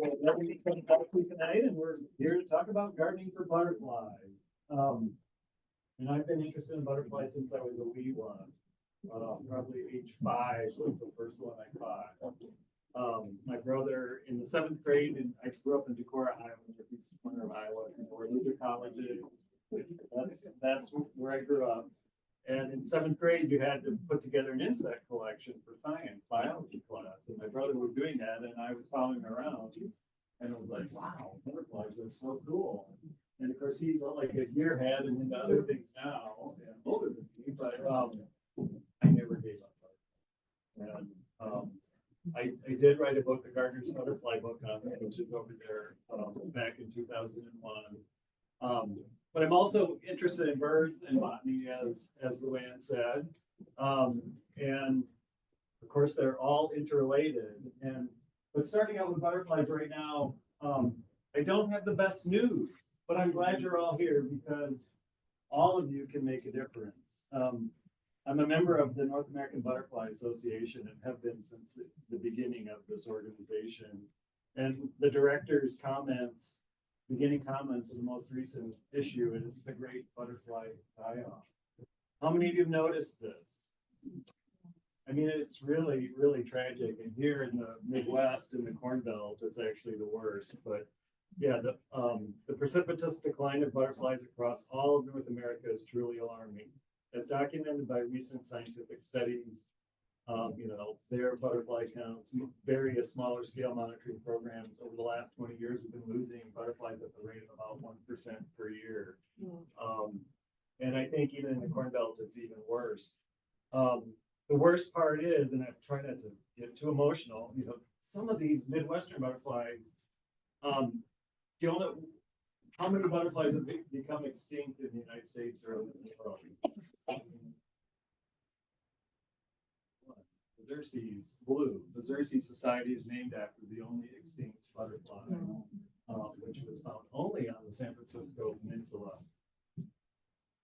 Tonight, and we're here to talk about gardening for butterflies. And I've been interested in butterflies since I was a wee one. Probably age 5 was the first one I caught. My brother in the 7th grade, and I grew up in Decorah, Iowa, northeast corner of Iowa, where Luther College is. That's where I grew up. And in 7th grade, you had to put together an insect collection for science, biology class. And my brother was doing that, and I was following around. And I was like, wow, butterflies are so cool. And of course, he's like a year ahead and into other things now, and older than me, but I never gave up. And I did write a book, the Gardener's Butterfly book on it, which is over there back in 2001. But I'm also interested in birds and botany, as Luann said. And of course, they're all interrelated. But starting out with butterflies right now, I don't have the best news, but I'm glad you're all here because all of you can make a difference. I'm a member of the North American Butterfly Association and have been since the beginning of this organization. And the director's beginning comments of the most recent issue is the Great Butterfly Die-Off. How many of you have noticed this? I mean, it's really, really tragic. And here in the Midwest, in the Corn Belt, it's actually the worst. But yeah, the precipitous decline of butterflies across all of North America is truly alarming. As documented by recent scientific studies, their butterfly counts, various smaller scale monitoring programs over the last 20 years have been losing butterflies at the rate of about 1% per year. And I think even in the Corn Belt, it's even worse. The worst part is, and I try not to get too emotional, some of these Midwestern butterflies, you know, how many butterflies have become extinct in the United States or in the world? The Xerces blue. The Xerces Society is named after the only extinct butterfly, which was found only on the San Francisco Peninsula.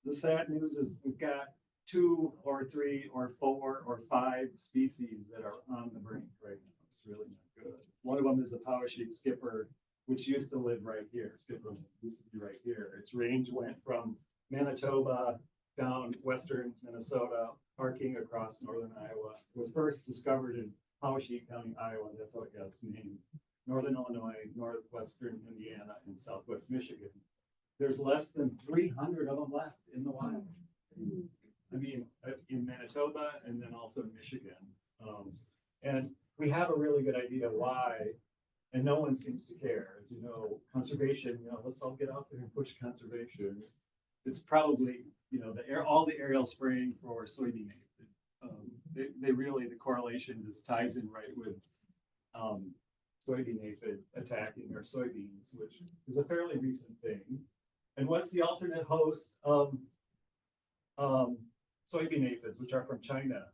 The sad news is we've got 2 or 3 or 4 or 5 species that are on the brink right now. It's really not good. One of them is the power sheep skipper, which used to live right here. Skipper used to be right here. Its range went from Manitoba down western Minnesota, arcing across northern Iowa. It was first discovered in Powesheep County, Iowa. That's how it got its name. Northern Illinois, northwestern Indiana, and southwest Michigan. There's less than 300 of them left in the wild. I mean, in Manitoba and then also in Michigan. And we have a really good idea why, and no one seems to care. As you know, conservation, let's all get out there and push conservation. It's probably, all the aerial spraying for soybean aphid. They really, the correlation just ties in right with soybean aphid attacking our soybeans, which is a fairly recent thing. And what's the alternate host of soybean aphids, which are from China?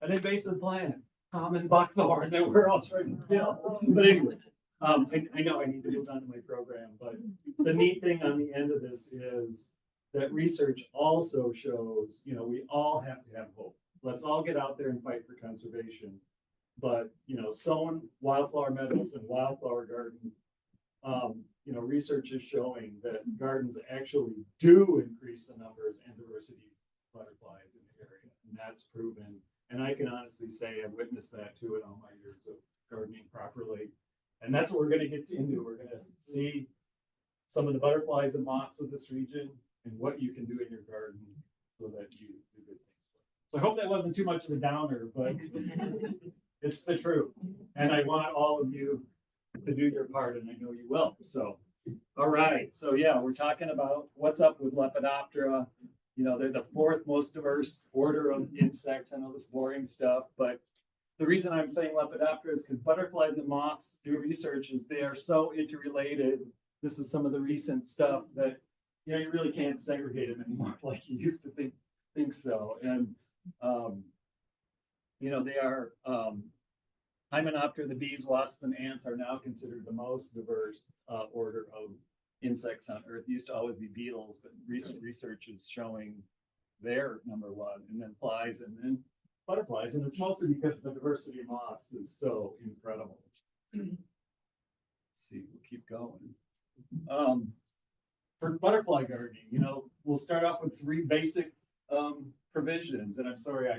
An invasive plant, common buckthorn that we're all trying to kill. But anyway, I know I need to move on to my program, but the neat thing on the end of this is that research also shows, we all have to have hope. Let's all get out there and fight for conservation. But, sown wildflower meadows and wildflower gardens, research is showing that gardens actually do increase the numbers and diversity of butterflies in the area. And that's proven. And I can honestly say I've witnessed that too in all my years of gardening properly. And that's what we're going to get into. We're going to see some of the butterflies and moths of this region and what you can do in your garden so that you do good things. So I hope that wasn't too much of a downer, but it's the truth. And I want all of you to do your part, and I know you will. So, all right. So yeah, we're talking about what's up with Lepidoptera. They're the 4th most diverse order of insects. I know this boring stuff, but the reason I'm saying Lepidoptera is because butterflies and moths, through research, is they are so interrelated. This is some of the recent stuff that you really can't segregate them anymore like you used to think so. And they are Hymenoptera, the bees, wasps, and ants are now considered the most diverse order of insects on Earth. It used to always be beetles, but recent research is showing they're #1, and then flies, and then butterflies. And it's mostly because the diversity of moths is so incredible. see, we'll keep going. For butterfly gardening, we'll start off with three basic provisions, and I'm sorry,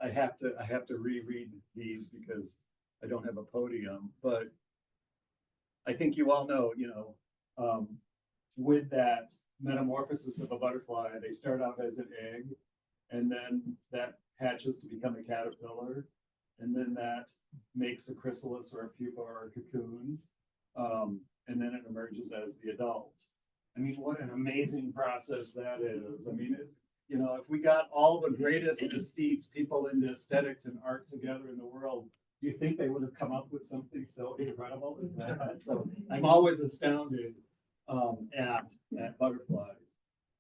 I have to reread these because I don't have a podium, but I think you all know, with that metamorphosis of a butterfly, they start out as an egg, and then that hatches to become a caterpillar, and then that makes a chrysalis or a pupa or a cocoon, and then it emerges as the adult. I mean, what an amazing process that is. I mean, if we got all the greatest aesthetes, people into aesthetics and art together in the world, do you think they would have come up with something so incredible as that? So I'm always astounded at butterflies.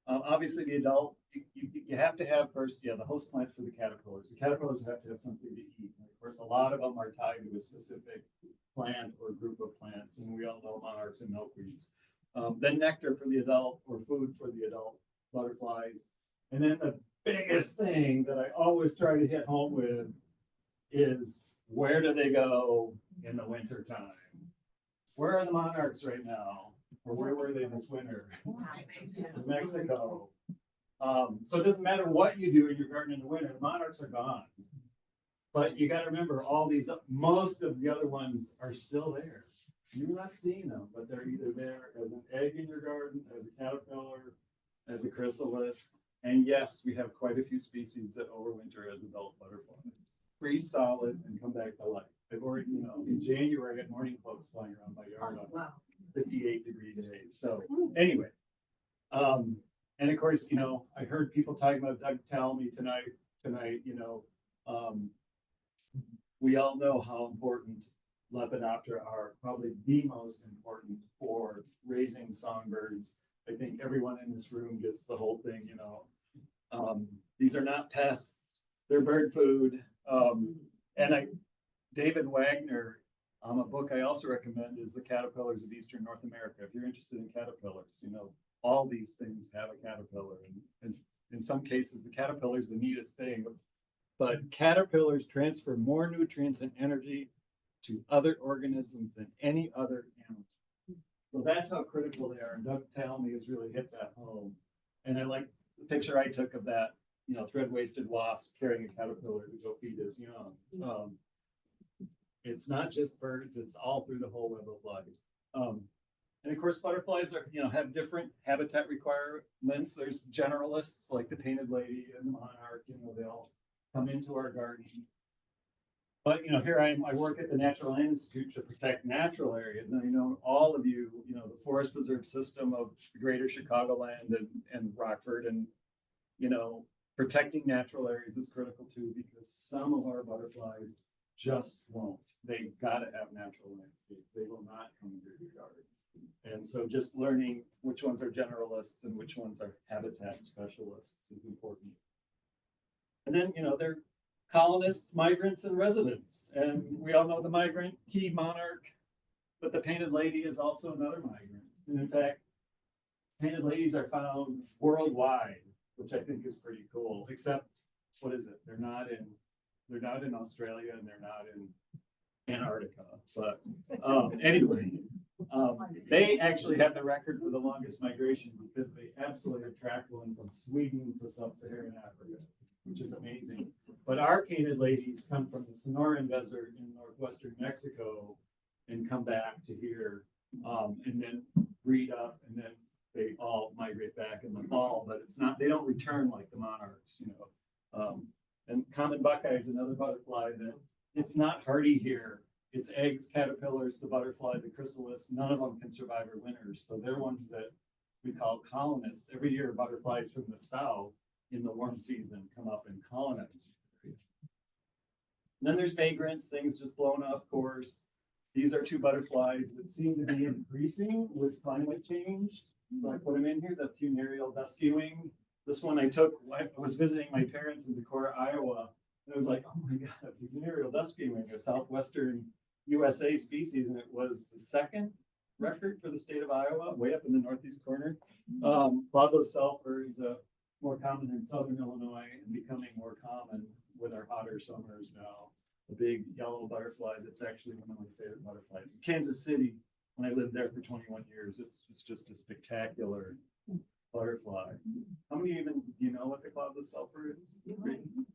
Obviously, the adult, you have to have first, the host plants for the caterpillars. The caterpillars have to have something to eat. And of course, a lot of them are tied to a specific plant or group of plants, and we all know monarchs and milkweeds. Then nectar for the adult, or food for the adult butterflies. And then the biggest thing that I always try to hit home with is, where do they go in the winter time? Where are the monarchs right now? Or where were they this winter? Mexico. So it doesn't matter what you do in your garden in the winter, the monarchs are gone. But you got to remember, most of the other ones are still there. You're not seeing them, but they're either there as an egg in your garden, as a caterpillar, as a chrysalis. And yes, we have quite a few species that overwinter as adult butterflies. Freeze solid and come back to life. I've already, in January, I had morning cloaks flying around my yard on 58-degree days. So anyway, and of course, I heard people talking about Doug Talmy tonight, we all know how important Lepidoptera are, probably the most important for raising songbirds. I think everyone in this room gets the whole thing, these are not pests, they're bird food. David Wagner, a book I also recommend is The Caterpillars of Eastern North America. If you're interested in caterpillars, all these things have a caterpillar. And in some cases, the caterpillar is the neatest thing. But caterpillars transfer more nutrients and energy to other organisms than any other animal. So that's how critical they are. And Doug Talmy has really hit that home. And I like the picture I took of that, thread-waisted wasp carrying a caterpillar to go feed his young. It's not just birds, it's all through the whole web of life. And of course, butterflies are, have different habitat requirements. There's generalists like the painted lady and the monarch, they all come into our garden. But, here I am, I work at the Natural Land Institute to protect natural areas. And all of you, the Forest Preserve System of the greater Chicagoland and Rockford, and, protecting natural areas is critical too, because some of our butterflies just won't. They got to have natural landscape. They will not come into your garden. And so just learning which ones are generalists and which ones are habitat specialists is important. And then, they're colonists, migrants, and residents. And we all know the migrant, key monarch, but the painted lady is also another migrant. And in fact, painted ladies are found worldwide, which I think is pretty cool, except, what is it? They're not in Australia, and they're not in Antarctica. But anyway, they actually have the record for the longest migration, because they absolutely attract one from Sweden to sub-Saharan Africa, which is amazing. But our painted ladies come from the Sonoran Desert in northwestern Mexico and come back to here, and then breed up, and then they all migrate back in the fall. But they don't return like the monarchs, And common buckeye is another butterfly that it's not hardy here. It's eggs, caterpillars, the butterfly, the chrysalis. None of them can survive our winters. So they're ones that we call colonists. Every year, butterflies from the south in the warm season come up and colonize. And then there's vagrants, things just blown off course. These are two butterflies that seem to be increasing with climate change. So I put them in here, the funereal dusky wing. This one I was visiting my parents in Decorah, Iowa, and I was like, oh my God, a funereal dusky wing, a southwestern USA species, and it was the second record for the state of Iowa, way up in the northeast corner. Plago sulfur is more common in southern Illinois and becoming more common with our hotter summers now. A big yellow butterfly that's actually one of my favorite butterflies. Kansas City, when I lived there for 21 years. It's just a spectacular butterfly. How many even do you know what the cloudless sulfur is?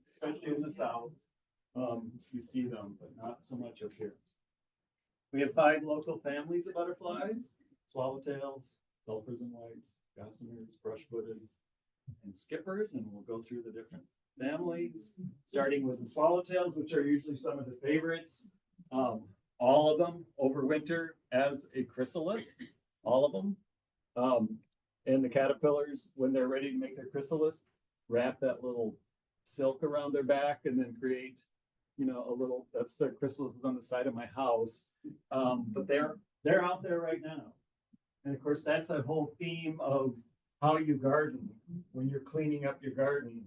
Especially in the south, you see them, but not so much up here. We have 5 local families of butterflies: swallowtails, sulfurs and whites, gossamers, brush-footed, and skippers. And we'll go through the different families, starting with the swallowtails, which are usually some of the favorites. All of them overwinter as a chrysalis, all of them. And the caterpillars, when they're ready to make their chrysalis, wrap that little silk around their back and then create, you know, a little, that's their chrysalis on the side of my house. But they're out there right now. And of course, that's a whole theme of how you garden. When you're cleaning up your garden,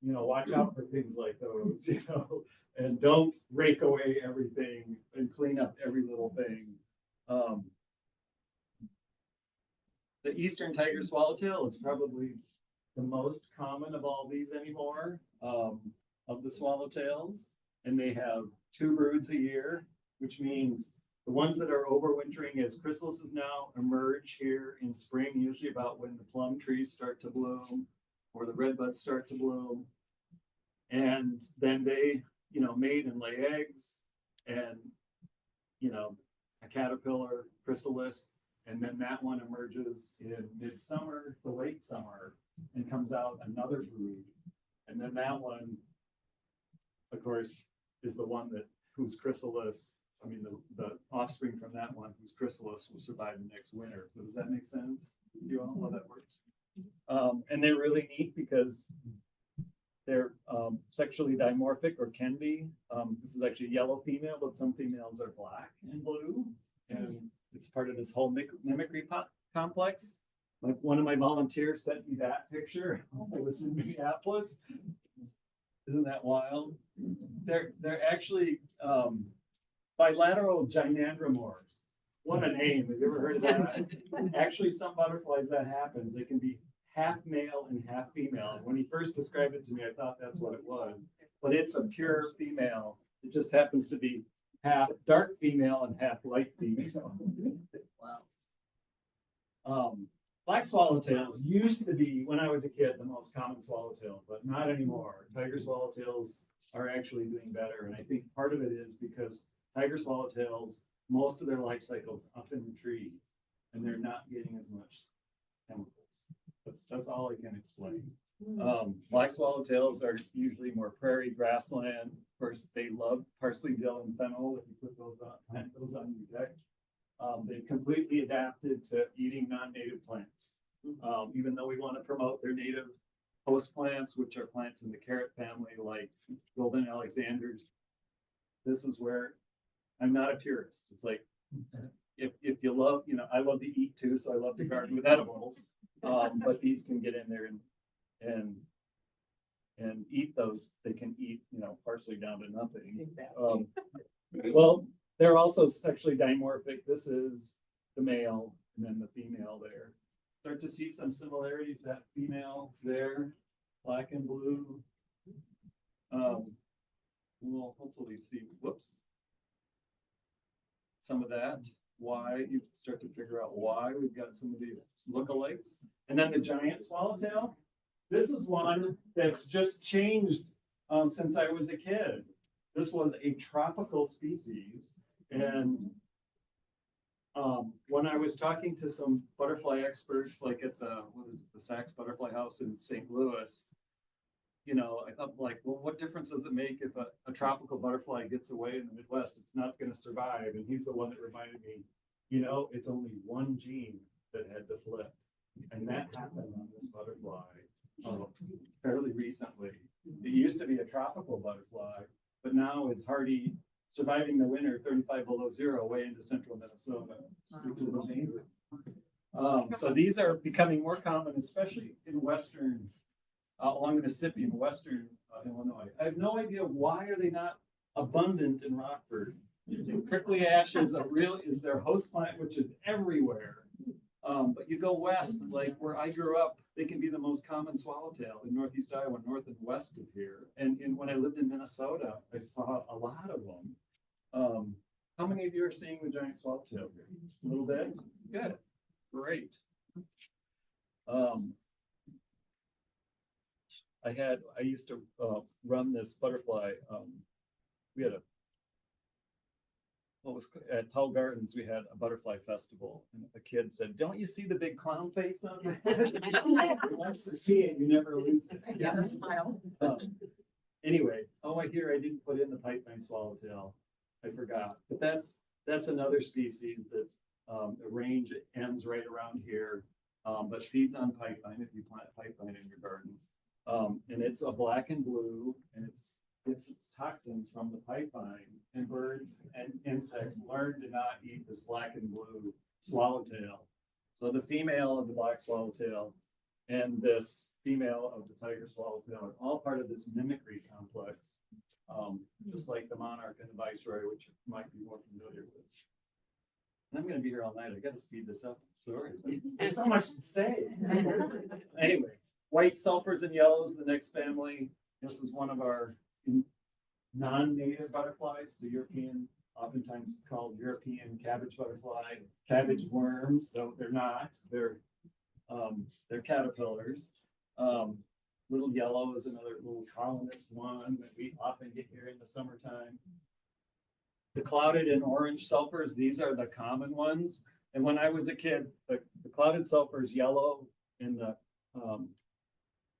you know, watch out for things like those, you know, and don't rake away everything and clean up every little thing. The eastern tiger swallowtail is probably the most common of all these anymore, of the swallowtails. And they have 2 broods a year, which means the ones that are overwintering as chrysalises now emerge here in spring, usually about when the plum trees start to bloom or the redbuds start to bloom. And then they, you know, mate and lay eggs, and, you know, a caterpillar chrysalis, and then that one emerges in midsummer to late summer and comes out another brood. And then that one, of course, is the one that whose chrysalis, I mean, the offspring from that one whose chrysalis will survive the next winter. So does that make sense? Do you all know how that works? And they're really neat because they're sexually dimorphic, or can be. This is actually a yellow female, but some females are black and blue. And it's part of this whole mimicry complex. Like, one of my volunteers sent me that picture. I was in Minneapolis. Isn't that wild? They're actually bilateral gynandromorphs. What a name. Have you ever heard of that? Actually, some butterflies that happens. They can be half male and half female. And when he first described it to me, I thought that's what it was. But it's a pure female. It just happens to be half dark female and half light female. Wow. Black swallowtails used to be, when I was a kid, the most common swallowtail, but not anymore. Tiger swallowtails are actually doing better. And I think part of it is because tiger swallowtails, most of their life cycles up in the tree, and they're not getting as much chemicals. That's all I can explain. Black swallowtails are usually more prairie grassland. Of course, they love parsley, dill, and fennel. If you put those on your deck, they've completely adapted to eating non-native plants. Even though we want to promote their native host plants, which are plants in the carrot family, like golden alexanders. This is where I'm not a purist. It's like, if you love, you know, I love to eat too, so I love to garden with edibles. But these can get in there and eat those. They can eat, you know, parsley down to nothing. Exactly. Well, they're also sexually dimorphic. This is the male, and then the female there. Start to see some similarities. That female there, black and blue. We'll hopefully see, some of that. Why, you start to figure out why we've got some of these lookalikes. And then the giant swallowtail. This is one that's just changed since I was a kid. This was a tropical species. And when I was talking to some butterfly experts, like at the Sachs Butterfly House in St. Louis, you know, I thought, like, well, what difference does it make if a tropical butterfly gets away in the Midwest? It's not going to survive. And he's the one that reminded me, you know, it's only one gene that had to flip. And that happened on this butterfly fairly recently. It used to be a tropical butterfly, but now it's hardy, surviving the winter 35 below zero way into central Minnesota. Which is amazing. So these are becoming more common, especially in western, along the Mississippi in western Illinois. I have no idea why are they not abundant in Rockford. Prickly ash is their host plant, which is everywhere. But you go west, like where I grew up, they can be the most common swallowtail in Northeast Iowa, north and west of here. And when I lived in Minnesota, I saw a lot of them. How many of you are seeing the giant swallowtail here? A little bit? Good. Great. I used to run this butterfly. We had at Powell Gardens, we had a butterfly festival, and a kid said, "Don't you see the big clown face on it? Once to see it, you never lose it." Yeah, smile. Anyway, I didn't put in the pipevine swallowtail. I forgot, but that's another species that's the range ends right around here, but feeds on pipevine if you plant pipevine in your garden. And it's a black and blue, and it's its toxins from the pipevine, and birds and insects learn to not eat this black and blue swallowtail. So the female of the black swallowtail and this female of the tiger swallowtail are all part of this mimicry complex, just like the monarch and the viceroy, which you might be more familiar with. And I'm going to be here all night. I got to speed this up. Sorry, there's so much to say. Anyway, white sulfurs and yellows, the next family. This is one of our non-native butterflies, the European, oftentimes called European cabbage butterfly, cabbage worms, though they're not. They're caterpillars. Little yellow is another little colonist one that we often get here in the summertime. The clouded and orange sulfurs, these are the common ones. And when I was a kid, the clouded sulfur is yellow, and the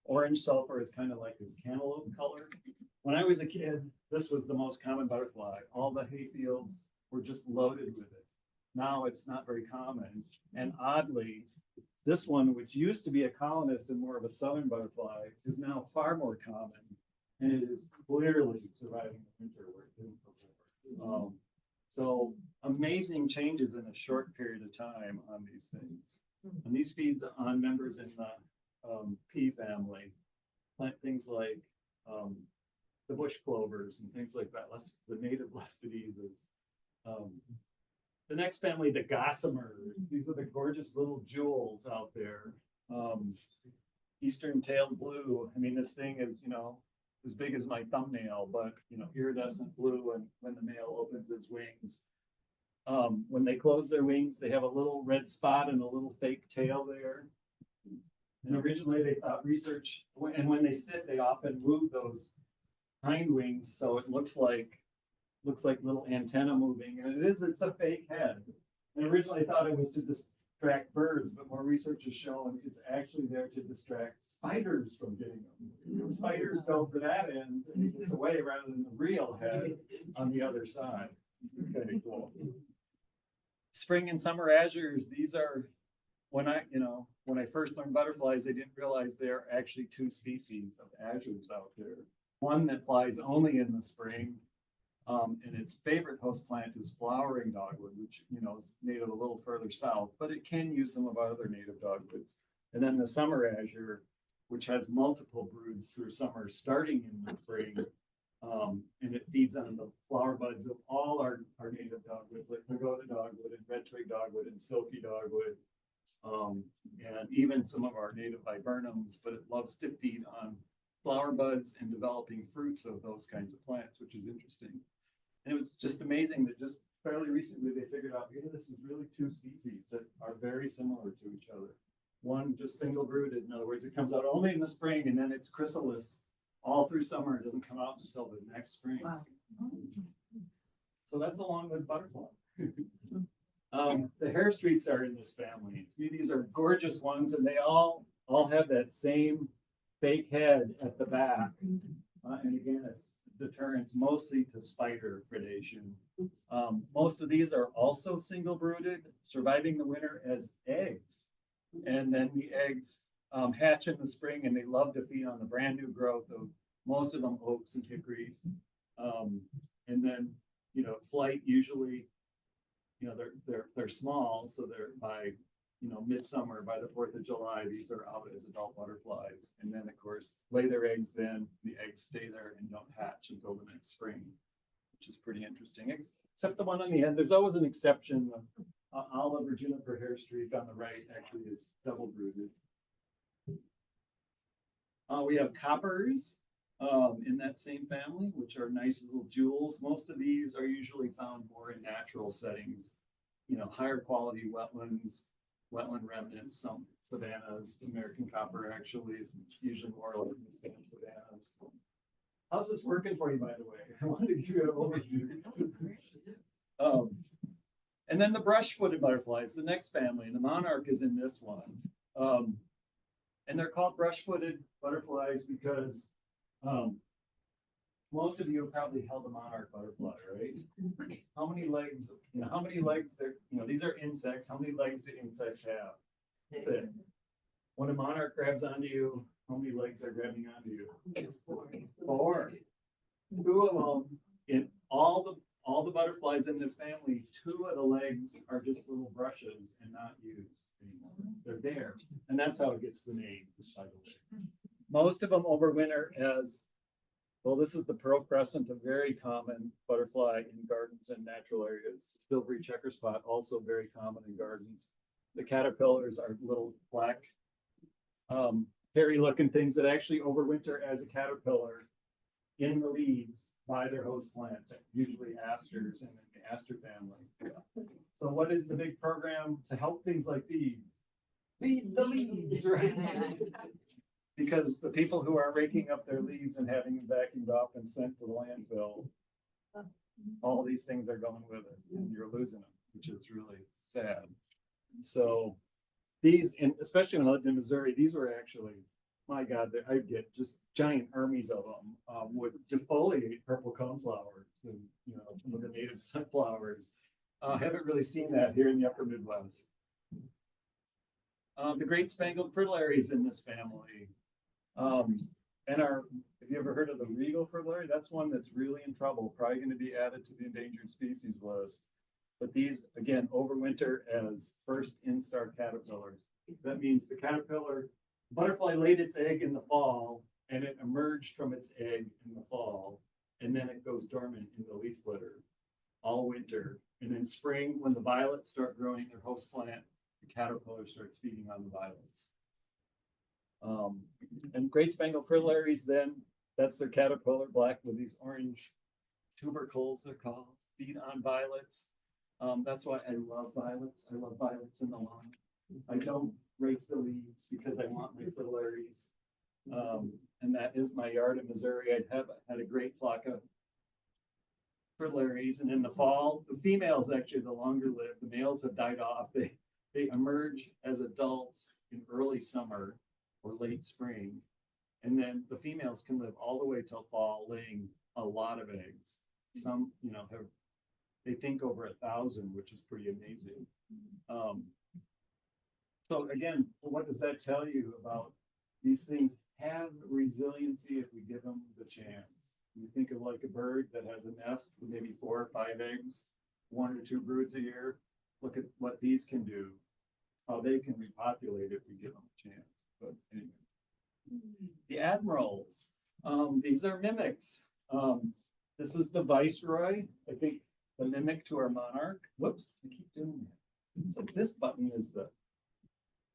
orange sulfur is kind of like this cantaloupe color. When I was a kid, this was the most common butterfly. All the hay fields were just loaded with it. Now it's not very common. And oddly, this one, which used to be a colonist and more of a southern butterfly, is now far more common. And it is clearly surviving the winter where it didn't before. So amazing changes in a short period of time on these things. And these feeds on members in the pea family, plant things like the bush clovers and things like that, the native Lepidopteras. The next family, the gossamers. These are the gorgeous little jewels out there. Eastern tailed blue. I mean, this thing is, as big as my thumbnail, but, iridescent blue when the male opens his wings. When they close their wings, they have a little red spot and a little fake tail there. And originally they thought and when they sit, they often move those hind wings, so it looks like little antenna moving, and it's a fake head. And originally I thought it was to distract birds, but more research has shown it's actually there to distract spiders from getting them. The spiders go for that end, and it gets away rather than the real head on the other side. Okay, cool. Spring and summer azures, these are, when I first learned butterflies, I didn't realize there are actually two species of azures out there. One that flies only in the spring, and its favorite host plant is flowering dogwood, which is native a little further south, but it can use some of our other native dogwoods. And then the summer azure, which has multiple broods through summer, starting in the spring, and it feeds on the flower buds of all our native dogwoods, like pagoda dogwood and red twig dogwood and silky dogwood, and even some of our native viburnums. But it loves to feed on flower buds and developing fruits of those kinds of plants, which is interesting. And it was just amazing that just fairly recently they figured out, this is really two species that are very similar to each other. One just single brooded, in other words, it comes out only in the spring, and then it's chrysalis all through summer. It doesn't come out until the next spring. Wow. So that's a long-lived butterfly. The hair streaks are in this family. These are gorgeous ones, and they all have that same fake head at the back. And again, it's deterrence mostly to spider predation. Most of these are also single brooded, surviving the winter as eggs. And then the eggs hatch in the spring, and they love to feed on the brand new growth of most of them oaks and hickories. And then, flight usually, they're small, so they're by midsummer, by the 4th of July, these are out as adult butterflies. And then, of course, lay their eggs then. The eggs stay there and don't hatch until the next spring, which is pretty interesting. Except the one on the end, there's always an exception. Olive or juniper hair streak on the right actually is double brooded. We have coppers. in that same family, which are nice little jewels. Most of these are usually found more in natural settings, higher quality wetlands, wetland remnants, some savannas. The American copper actually is usually more like the sand savannas. How's this working for you, by the way? I wanted to give you an overview. And then the brush-footed butterflies, the next family, and the monarch is in this one. And they're called brush-footed butterflies because most of you have probably held a monarch butterfly, right? How many legs, these are insects. How many legs do insects have? Six. When a monarch grabs onto you, how many legs are grabbing onto you? Four. Two of them, in all the butterflies in this family, two of the legs are just little brushes and not used anymore. They're there. And that's how it gets the name, by the way. Most of them overwinter as, well, this is the pearl crescent, a very common butterfly in gardens and natural areas. The silvery checker spot, also very common in gardens. The caterpillars are little black, hairy looking things that actually overwinter as a caterpillar in the leaves by their host plant, usually asters and the aster family. So what is the big program to help things like these? Feed the leaves, right? Because the people who are raking up their leaves and having them vacuumed off and sent to the landfill, all these things are going with it, and you're losing them, which is really sad. So these, and especially when I lived in Missouri, these were actually, my God, I'd get just giant armies of them, would defoliate purple coneflowers and some of the native sunflowers. Haven't really seen that here in the upper Midwest. The great spangled fritillaries in this family. Have you ever heard of the regal fritillary? That's one that's really in trouble, probably going to be added to the endangered species list. But these, again, overwinter as first instar caterpillars. That means the butterfly laid its egg in the fall, and it emerged from its egg in the fall, and then it goes dormant in the leaf litter all winter. And in spring, when the violets start growing their host plant, the caterpillar starts feeding on the violets. And great spangled fritillaries, then that's their caterpillar, black with these orange tubercles, they're called, feed on violets. That's why I love violets. I love violets in the lawn. I don't rake the leaves because I want my fritillaries. And that is my yard in Missouri. I had a great flock of fritillaries. And in the fall, the females actually the longer live. The males have died off. They emerge as adults in early summer or late spring. And then the females can live all the way till fall, laying a lot of eggs. Some, they think over 1,000, which is pretty amazing. So again, what does that tell you about these things? Have resiliency if we give them the chance. You think of like a bird that has a nest with maybe 4 or 5 eggs, 1 or 2 broods a year. Look at what these can do, how they can repopulate if we give them a chance. But anyway, the admirals, these are mimics. This is the viceroy, I think the mimic to our monarch. Whoops, I keep doing that. So this button is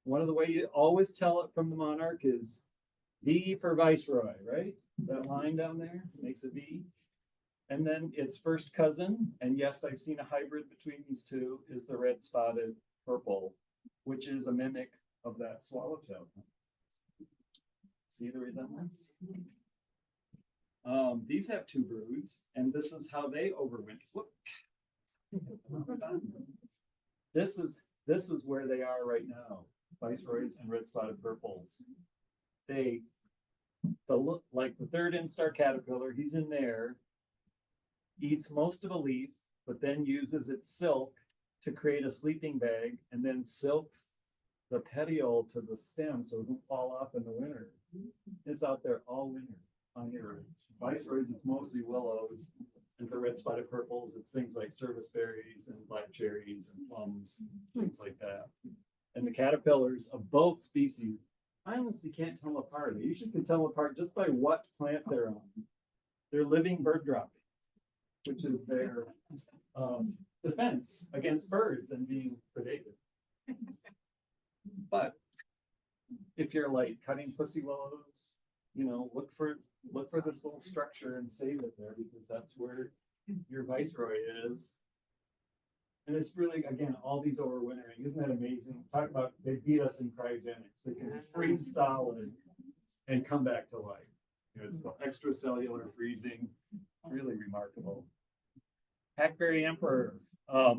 one of the way you always tell it from the monarch is V for viceroy, right? That line down there makes a V. And then its first cousin, and yes, I've seen a hybrid between these two, is the red spotted purple, which is a mimic of that swallowtail. See the resemblance? These have 2 broods, and this is how they overwinter. This is where they are right now. Viceroys and red spotted purples. They look like the 3rd instar caterpillar, he's in there, eats most of a leaf, but then uses its silk to create a sleeping bag and then silks the petiole to the stem so it doesn't fall off in the winter. It's out there all winter on your viceroys, it's mostly willows, and the red spotted purples, it's things like service berries and black cherries and plums, things like that. And the caterpillars of both species, I honestly can't tell them apart. I usually can tell them apart just by what plant they're on. They're living bird droppings, which is their defense against birds and being predated. But if you're like cutting pussy willows look for this little structure and save it there, because that's where your viceroy is. And it's really, again, all these overwintering, isn't that amazing? Talk about, they beat us in cryogenics, they can freeze solid and come back to life. It's called extracellular freezing, really remarkable. Hackberry emperors. I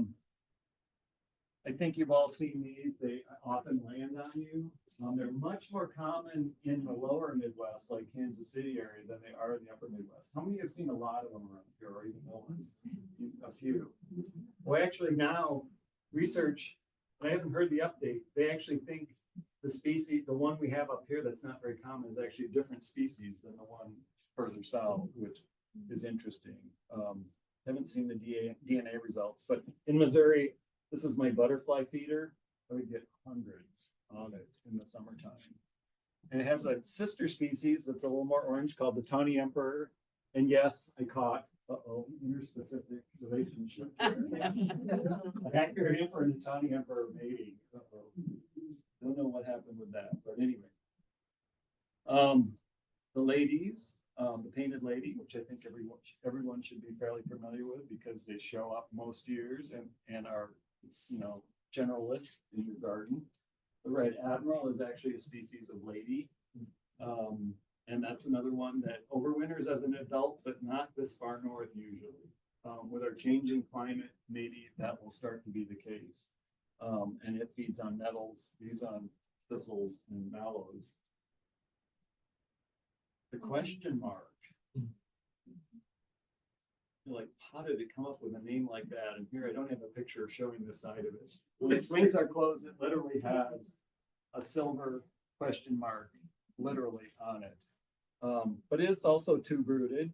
think you've all seen these. They often land on you. They're much more common in the lower Midwest, like Kansas City area, than they are in the upper Midwest. How many have seen a lot of them around here, or even ones? A few. Well, actually now, research, I haven't heard the update. They actually think the species, the one we have up here that's not very common, is actually a different species than the one further south, which is interesting. Haven't seen the DNA results, but in Missouri, this is my butterfly feeder. I would get hundreds on it in the summertime. And it has a sister species that's a little more orange called the tawny emperor. And yes, I caught, interspecific relationship. A hackberry emperor and a tawny emperor mating. Don't know what happened with that, but anyway. The ladies, the painted lady, which I think everyone should be fairly familiar with, because they show up most years and are, generalists in your garden. The red admiral is actually a species of lady. And that's another one that overwinters as an adult, but not this far north usually. With our changing climate, maybe that will start to be the case. And it feeds on nettles, feeds on thistles and mallows. The question mark. Like, how did it come up with a name like that? And here I don't have a picture showing the side of it. When its wings are closed, it literally has a silver question mark literally on it. But it's also two brooded.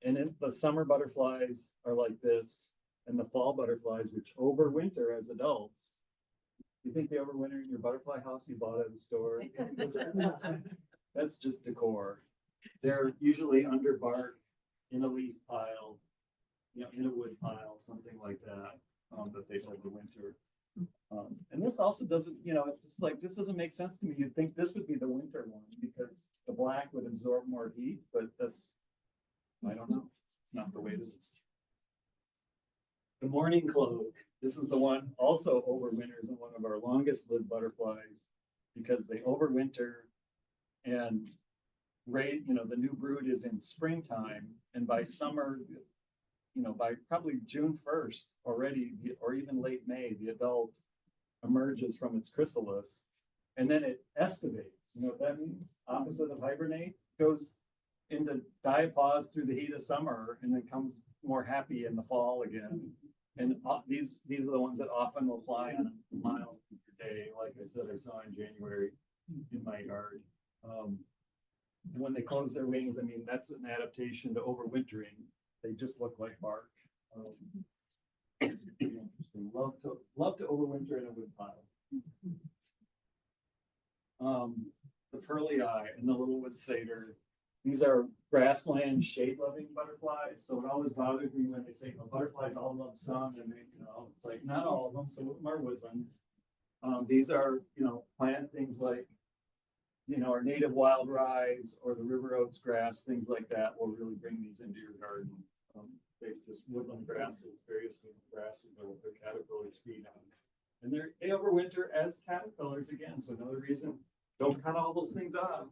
And the summer butterflies are like this, and the fall butterflies, which overwinter as adults. You think they overwinter in your butterfly house you bought at the store? That's just decor. They're usually under bark, in a leaf pile, in a wood pile, something like that, that they overwinter. And this also doesn't, it's just like, this doesn't make sense to me. You'd think this would be the winter one, because the black would absorb more heat, but that's, I don't know. It's not the way it is. The morning cloak. This is the one also overwinters, and one of our longest lived butterflies, because they overwinter and raise, the new brood is in springtime, and by summer, by probably June 1st already, or even late May, the adult emerges from its chrysalis, and then it excavates. You know what that means? Opposite of hibernate, goes into diapause through the heat of summer, and then comes more happy in the fall again. And these are the ones that often will fly on a mile per day. Like I said, I saw in January in my yard. And when they close their wings, I mean, that's an adaptation to overwintering. They just look like bark. Interesting. Love to overwinter in a wood pile. The pearly eye and the little wood satyr. These are grassland shade-loving butterflies. So it always bothers me when they say, butterflies all love sun, and they, it's like not all of them. Some of them are woodland. These are, plant things like, our native wild rise or the river oats grass, things like that will really bring these into your garden. They just woodland grasses, various woodland grasses are what their caterpillars feed on. And they overwinter as caterpillars again. So another reason, don't cut all those things off.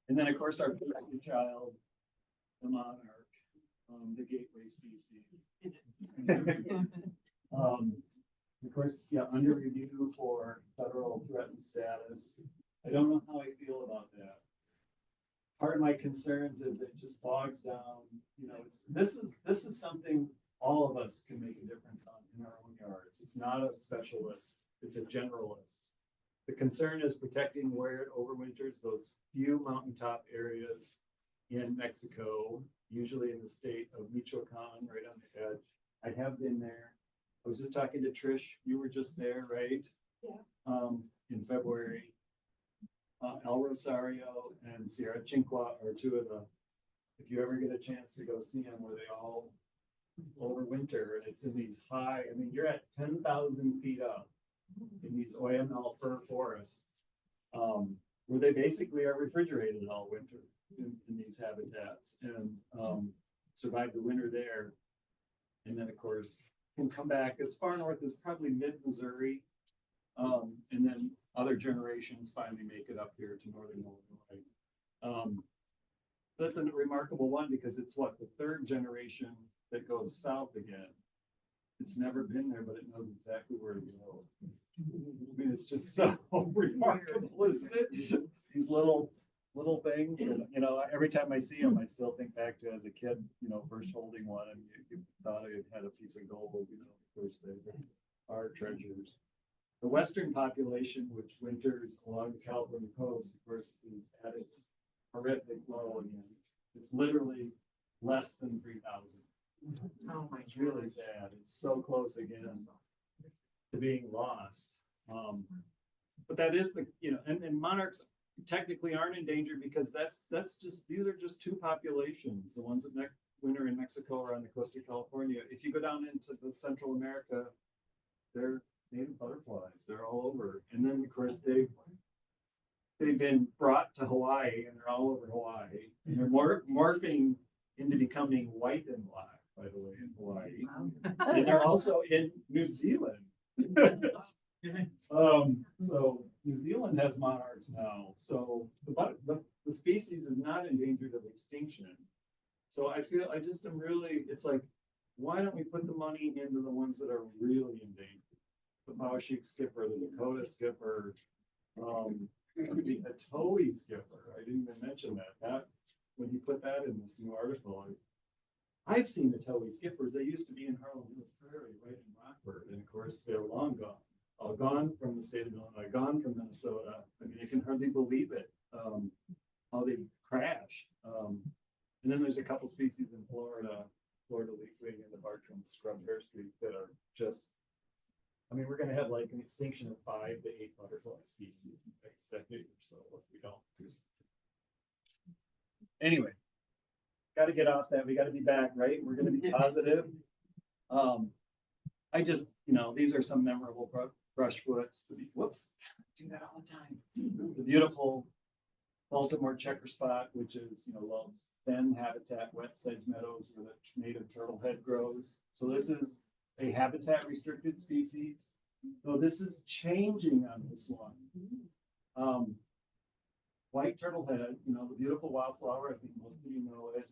And then of course our poster child, the monarch, the gateway species. Of course, under review for federal threatened status. I don't know how I feel about that. Part of my concerns is it just bogs down, this is something all of us can make a difference on in our own yards. It's not a specialist, it's a generalist. The concern is protecting where it overwinters, those few mountaintop areas in Mexico, usually in the state of Michoacan, right on the edge. I have been there. I was just talking to Trish. You were just there, right? Yeah. In February. El Rosario and Sierra Chinqua are two of the, if you ever get a chance to go see them, where they all overwinter, and it's in these high, you're at 10,000 feet up in these OML fir forests. where they basically are refrigerated all winter in these habitats and, survive the winter there. And then, of course, can come back as far north as probably mid-Missouri. And then other generations finally make it up here to northern Illinois. That's a remarkable one because it's what, the third generation that goes south again. It's never been there, but it knows exactly where to go. I mean, it's just so remarkable, isn't it? These little things, and you know, every time I see them, I still think back to as a kid, you know, first holding one, and you thought I had a piece of gold, you know, of course they are treasures. The western population, which winters along the California coast, of course, is at its horrific low again. It's literally less than 3,000. Oh my It's really sad. It's so close again to being lost. But that is the, you know, and monarchs technically aren't endangered because these are just two populations. The ones that winter in Mexico or on the coast of California. If you go down into the Central America, they're native butterflies. They're all over. And then of course they've been brought to Hawaii and they're all over Hawaii. And they're morphing into becoming white and black, by the way, in Hawaii. And they're also in New Zealand. So New Zealand has monarchs now. So the species is not endangered of extinction. So I just am really, it's like, why don't we put the money into the ones that are really endangered? The Powashik skipper, the Dakota skipper, the Atoe skipper. I didn't even mention that. When you put that in this new article, I've seen the Atoe skippers. They used to be in Harlem Hills Prairie, right in Rockford, and of course they're long gone. All gone from the state of Illinois, gone from Minnesota. I mean, I can hardly believe it, how they crashed. And then there's a couple species in Florida leafwing and the Bartram scrub hair streak that are just, I mean, we're gonna have like an extinction of 5 to 8 butterfly species in the next decade or so if we don't do something. Anyway, gotta get off that. We gotta be back, right? We're gonna be positive. I just, you know, these are some memorable brushwoods. Whoops, I do that all the time. The beautiful Baltimore checker spot, which is, you know, well, fen habitat, wet sedge meadows where the native turtlehead grows. So this is a habitat restricted species. So this is changing on this one. White turtlehead, you know, the beautiful wildflower, I think most of you know it,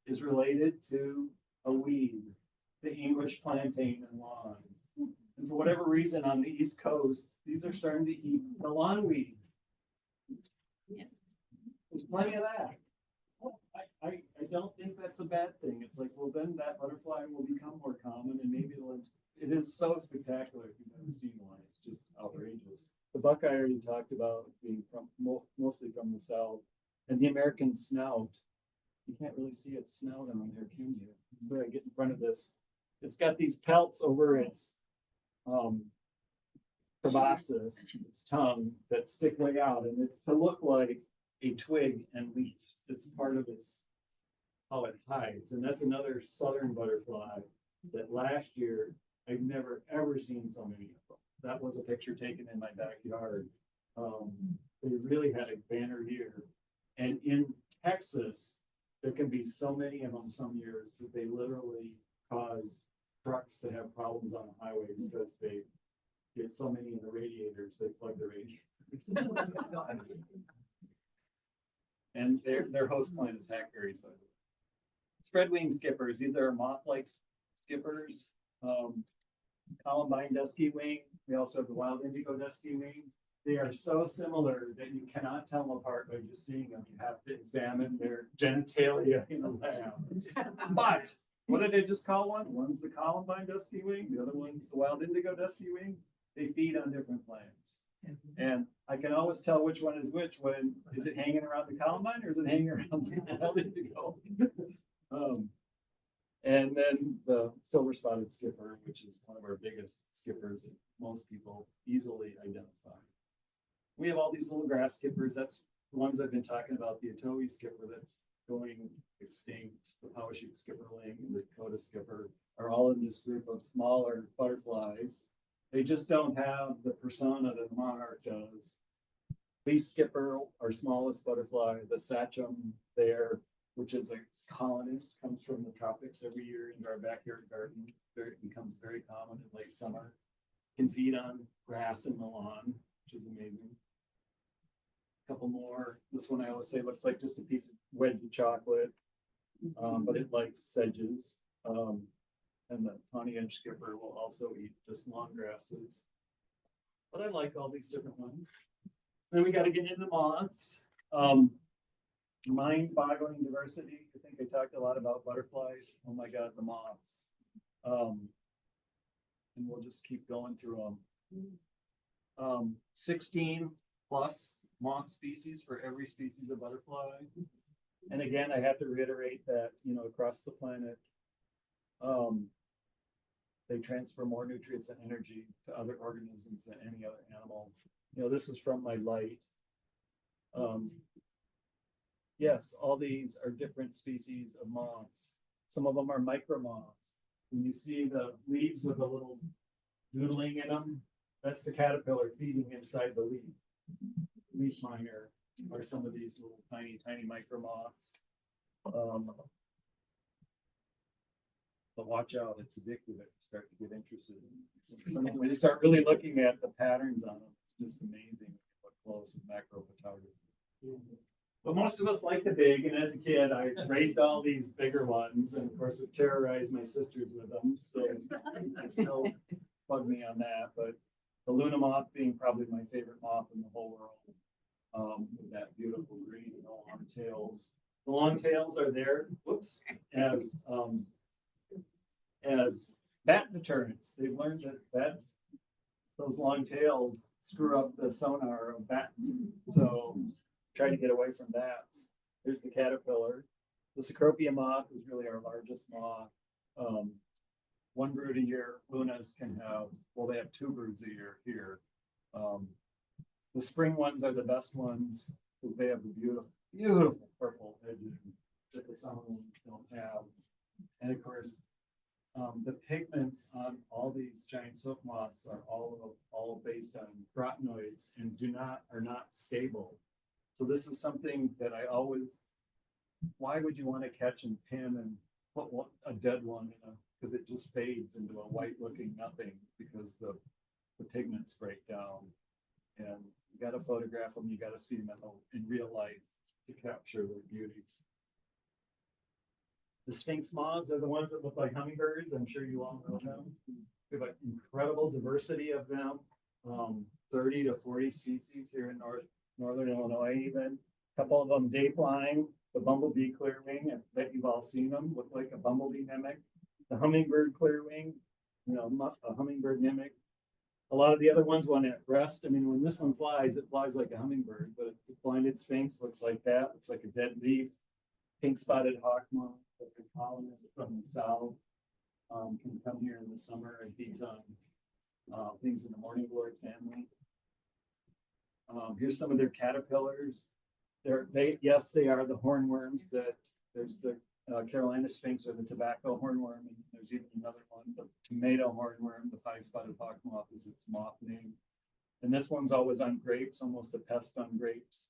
is related to a weed, the English plantain and lawns. And for whatever reason on the East Coast, these are starting to eat the lawnweed. There's plenty of that. I don't think that's a bad thing. It's like, well, then that butterfly will become more common and maybe it is so spectacular if you've never seen one. It's just outrageous. The buckeye I already talked about being from mostly from the south, and the American snout. You can't really see its snout on there, can you? Where I get in front of this, it's got these pelts over its proboscis, its tongue, that stick way out, and it's to look like a twig and leaf. It's part of its how it hides, and that's another southern butterfly that last year I've never ever seen so many of them. That was a picture taken in my backyard. They really had a banner year, and in Texas there can be so many of them some years that they literally cause trucks to have problems on the highway because they get so many in the radiators, they plug the radiators. And their host plant is hackberries, by the way. Spread wing skippers, these are moth-like skippers. Columbine dusky wing. We also have the wild indigo dusky wing. They are so similar that you cannot tell them apart by just seeing them. You have to examine their genitalia in a lab. But what did I just call one? One's the Columbine dusky wing. The other one's the wild indigo dusky wing. They feed on different plants. And I can always tell which one is which when is it hanging around the Columbine or is it hanging around the wild indigo? And then the silver spotted skipper, which is one of our biggest skippers that most people easily identify. We have all these little grass skippers. That's the ones I've been talking about. The Atoe skipper that's going extinct, the Powashik skipperling, and the Dakota skipper are all in this group of smaller butterflies. They just don't have the persona that the monarch does. leaf skipper, our smallest butterfly, the sachem there, which is a colonist, comes from the tropics every year into our backyard garden. It becomes very common in late summer. Can feed on grass in the lawn, which is amazing. Couple more. This one I always say looks like just a piece of wedge of chocolate, but it likes sedges. And the tawny edge skipper will also eat just long grasses. But I like all these different ones. Then we got to get into moths. Mind-boggling diversity. I think I talked a lot about butterflies. Oh my God, the moths. And we'll just keep going through them. 16 plus moth species for every species of butterfly. And again, I have to reiterate that, you know, across the planet, they transfer more nutrients and energy to other organisms than any other animal. You know, this is from my light. Yes, all these are different species of moths. Some of them are micro moths. When you see the leaves with a little doodling in them, that's the caterpillar feeding inside the leaf. Leaf miner are some of these little tiny micro moths. But watch out, it's addictive if you start to get interested in it. When you start really looking at the patterns on them, it's just amazing what close and macro photography. But most of us like the big, and as a kid, I raised all these bigger ones, and of course, would terrorize my sisters with them. So it still bugged me on that. But the Luna moth being probably my favorite moth in the whole world, with that beautiful green and long tails. The long tails are there, whoops, as bat deterrents. They've learned that those long tails screw up the sonar of bats. So try to get away from that. There's the caterpillar. The Cecropia moth is really our largest moth. One brood a year. Lunas can have, well, they have 2 broods a year here. The spring ones are the best ones because they have the beautiful purple edges that the summer ones don't have. And of course, the pigments on all these giant silk moths are all based on carotenoids and are not stable. So this is something that I always, why would you want to catch and pin and put a dead one in because it just fades into a white looking nothing because the pigments break down. And you got to photograph them, you got to see them in real life to capture their beauties. The Sphinx moths are the ones that look like hummingbirds. I'm sure you all know them. We have an incredible diversity of them. 30 to 40 species here in northern Illinois even. A couple of them day flying. The bumblebee clearwing, I bet you've all seen them, look like a bumblebee mimic. The hummingbird clearwing, you know, a hummingbird mimic. A lot of the other ones when at rest, I mean, when this one flies, it flies like a hummingbird, but the blinded sphinx looks like that, looks like a dead leaf. Pink spotted hawk moth, the colonist from the south, can come here in the summer and feeds on things in the morning glory family. Here's some of their caterpillars. They are the hornworms that there's the Carolina sphinx or the tobacco hornworm, and there's even another one, the tomato hornworm, the 5-spotted hawk moth is its moth name. And this one's always on grapes, almost a pest on grapes.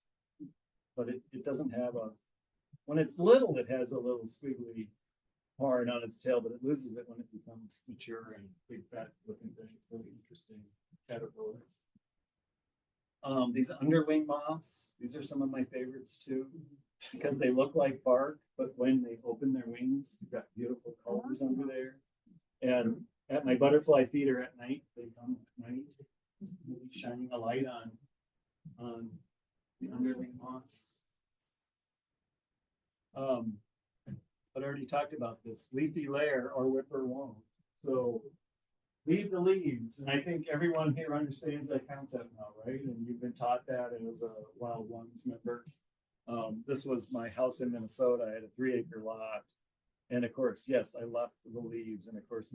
But it doesn't have when it's little, it has a little squiggly horn on its tail, but it loses it when it becomes mature and big fat looking thing. It's really interesting caterpillar. These underwing moths, these are some of my favorites too, because they look like bark, but when they open their wings, they've got beautiful colors under there. And at my butterfly feeder at night, they come at night, shining a light on the underwing moths. But I already talked about this leafy layer or whipper won't. So leave the leaves, and I think everyone here understands that concept now, right? And you've been taught that as a Wild Ones member. This was my house in Minnesota. I had a 3-acre lot, and of course, yes, I left the leaves, and of course,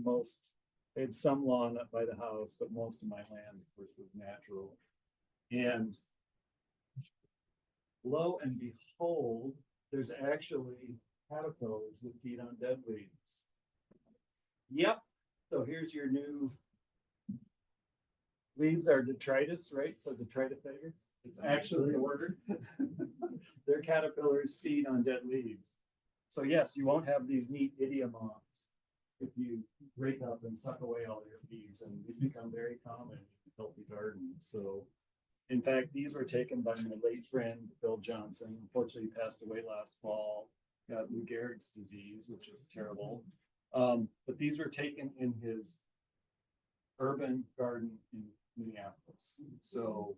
they had some lawn up by the house, but most of my land, of course, was natural. And lo and behold, there's actually caterpillars that feed on dead leaves. Yep. So here's your new leaves are detritus, right? So detritifagous. It's actually a word. Their caterpillars feed on dead leaves. So yes, you won't have these neat idiom moths if you rake up and suck away all your leaves, and these become very common in healthy gardens. So in fact, these were taken by my late friend, Bill Johnson. Unfortunately, he passed away last fall, got Lou Gehrig's disease, which is terrible. But these were taken in his urban garden in Minneapolis. So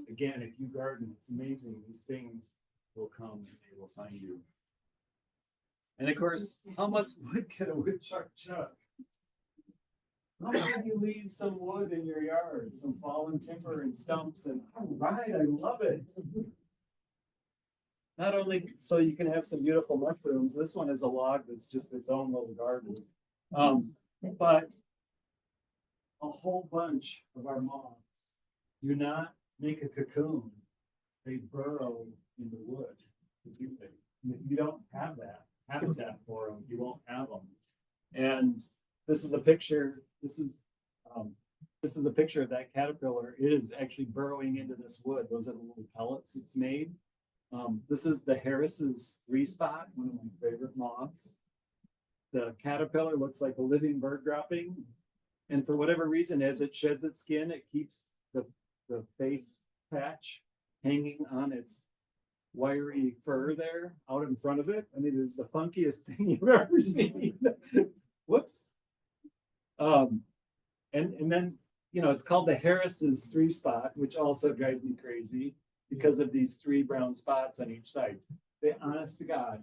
again, if you garden, it's amazing. These things will come and they will find you. And of course, how much wood can a woodchuck chuck? How can you leave some wood in your yard, some fallen timber and stumps, and all right, I love it. Not only so you can have some beautiful mushrooms, this one is a log that's just its own little garden. But a whole bunch of our moths do not make a cocoon. They burrow in the wood. If you don't have that habitat for them, you won't have them. And this is a picture. This is a picture of that caterpillar. It is actually burrowing into this wood. Those are the little pellets it's made. This is the Harris's 3-spot, one of my favorite moths. The caterpillar looks like a living bird dropping. And for whatever reason, as it sheds its skin, it keeps the face patch hanging on its wiry fur there out in front of it. I mean, it's the funkiest thing you've ever seen. Whoops. And then, you know, it's called the Harris's 3-spot, which also drives me crazy because of these 3 brown spots on each side. They, honest to God,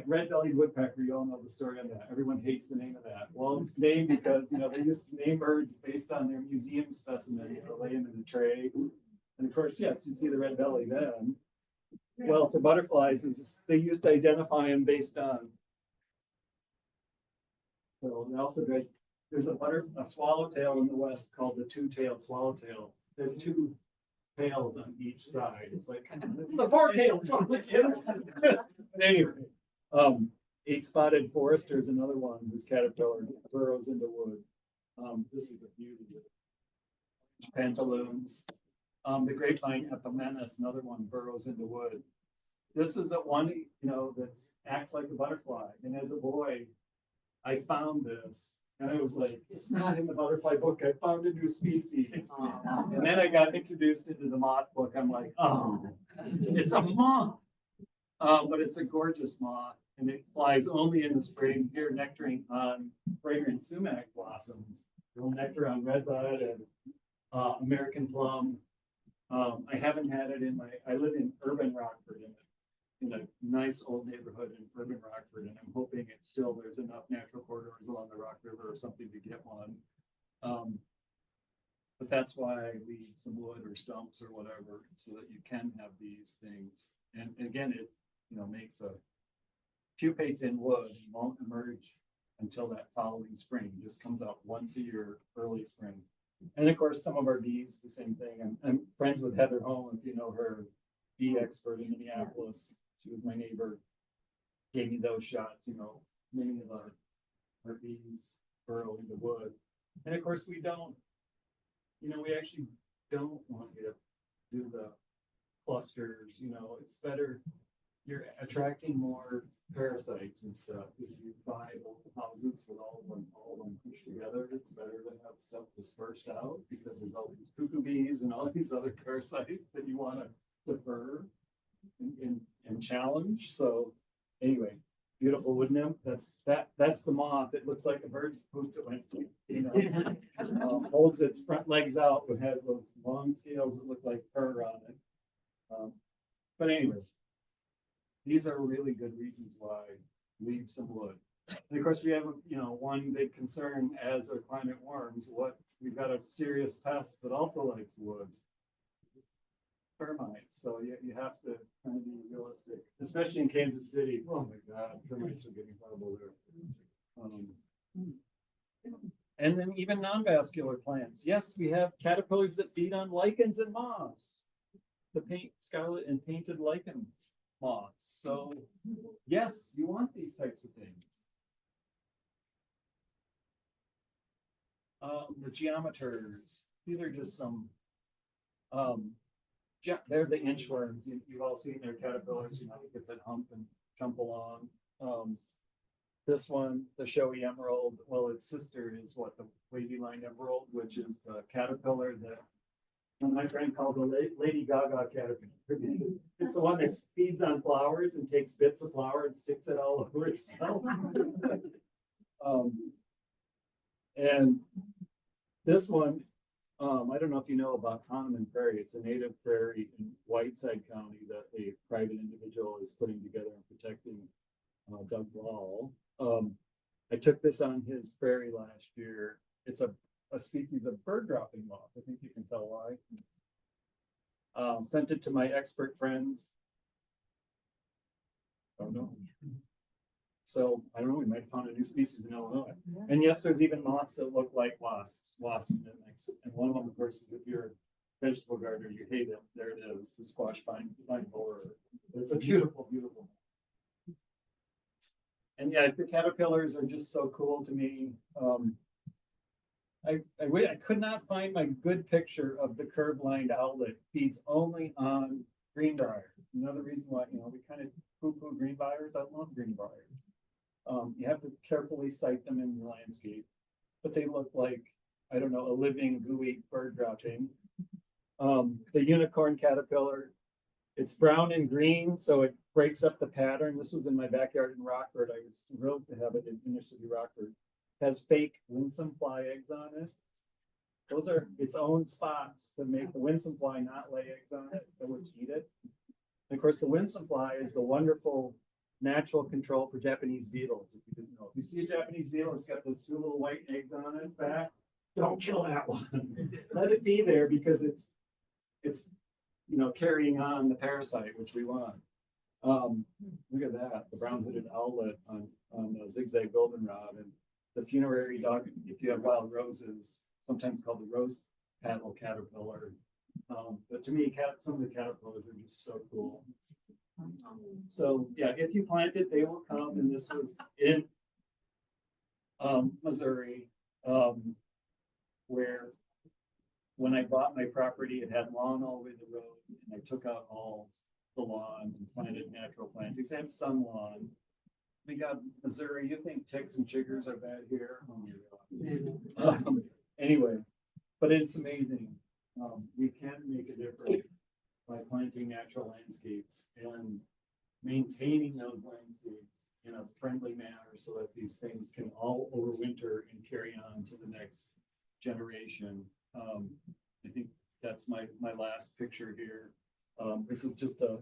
red-bellied woodpecker, you all know the story on that. Everyone hates the name of that. Well, it's named because, you know, they used to name birds based on their museum specimen, lay them in a tray. And of course, yes, you see the red belly then. Well, for butterflies, they used to identify them based on. So they also there's a swallowtail in the west called the 2-tailed swallowtail. There's 2 tails on each side. It's like, it's the 4-tailed swallowtail. But anyway, 8-spotted forester is another one whose caterpillar burrows into wood. This is the beauty of it. Pantaloons. The grapevine epimenis, another one, burrows into wood. This is one, you know, that acts like a butterfly. And as a boy, I found this, and I was like, it's not in the butterfly book. I found a new species. And then I got introduced into the moth book. I'm like, oh, it's a moth. But it's a gorgeous moth, and it flies only in the spring. Here, nectaring on fragrant sumac blossoms. Nectar on redbud and American plum. I haven't had it I live in urban Rockford, in a nice old neighborhood in urban Rockford, and I'm hoping there's enough natural corridors along the Rock River or something to get one. But that's why I leave some wood or stumps or whatever, so that you can have these things. And again, it, you know, makes pupates in wood and won't emerge until that following spring. It just comes out once a year, early spring. And of course, some of our bees, the same thing. I'm friends with Heather Holm, if you know her, bee expert in Minneapolis. She was my neighbor, gave me those shots, you know, many of our bees burrow into wood. And of course, we actually don't want you to do the clusters, you know, it's better. You're attracting more parasites and stuff. If you buy old houses with all of them pushed together, it's better to have stuff dispersed out because there's all these cuckoo bees and all these other parasites that you want to defer and challenge. So anyway, beautiful wood nymph. That's the moth. It looks like a bird poop that went, you know, holds its front legs out but has those long scales that look like fur on it. But anyways. These are really good reasons why leave some wood. And of course, we have, you know, one big concern as our climate warms. We've got a serious pest that also likes wood, termites. So you have to kind of be realistic, especially in Kansas City. Oh my God, termites are getting horrible there. And then even non-vascular plants. Yes, we have caterpillars that feed on lichens and moss. The scarlet and painted lichen moths. So yes, you want these types of things. The geometers, these are just some Yeah, they're the inchworms. You've all seen their caterpillars, you know, they get that hump and jump along. This one, the showy emerald, well, its sister is what, the wavy line emerald, which is the caterpillar that my friend called the Lady Gaga caterpillar. It's the one that feeds on flowers and takes bits of flower and sticks it all over itself. And this one, I don't know if you know about Kahneman Prairie. It's a native prairie in Whiteside County that a private individual is putting together and protecting, Doug Wall. I took this on his prairie last year. It's a species of bird dropping moth. I think you can tell why. Sent it to my expert friends. Don't know. So I don't know, we might have found a new species in Illinois. And yes, there's even moths that look like wasps mimics. And one of them, of course, is if you're a vegetable gardener, you hate it. There it is, the squash vine borer. It's a beautiful, beautiful. And yeah, the caterpillars are just so cool to me. I could not find my good picture of the curved lined owlet. Feeds only on greenbrier. Another reason why, you know, we kind of poo-poo greenbriers. I love greenbriers. You have to carefully site them in the landscape, but they look like, I don't know, a living gooey bird dropping. The unicorn caterpillar, it's brown and green, so it breaks up the pattern. This was in my backyard in Rockford. I was thrilled to have it in inner city Rockford. Has fake winsome fly eggs on it. Those are its own spots to make the winsome fly not lay eggs on it, which eat it. And of course, the winsome fly is the wonderful natural control for Japanese beetles. If you didn't know, if you see a Japanese beetle, it's got those two little white eggs on it back. Don't kill that one. Let it be there because it's you know, carrying on the parasite, which we want. Look at that, the brown-hooded owlet on the zigzag goldenrod, and the funerary dog, if you have wild roses, sometimes called the rose petal caterpillar. But to me, some of the caterpillars are just so cool. So yeah, if you plant it, they will come. And this was in Missouri, where when I bought my property, it had lawn all the way to the road, and I took out all the lawn and planted natural plantings. I have some lawn. We got Missouri. You think ticks and chiggers are bad here? Anyway, but it's amazing. We can make a difference by planting natural landscapes and maintaining those landscapes in a friendly manner so that these things can all overwinter and carry on to the next generation. I think that's my last picture here. This is just it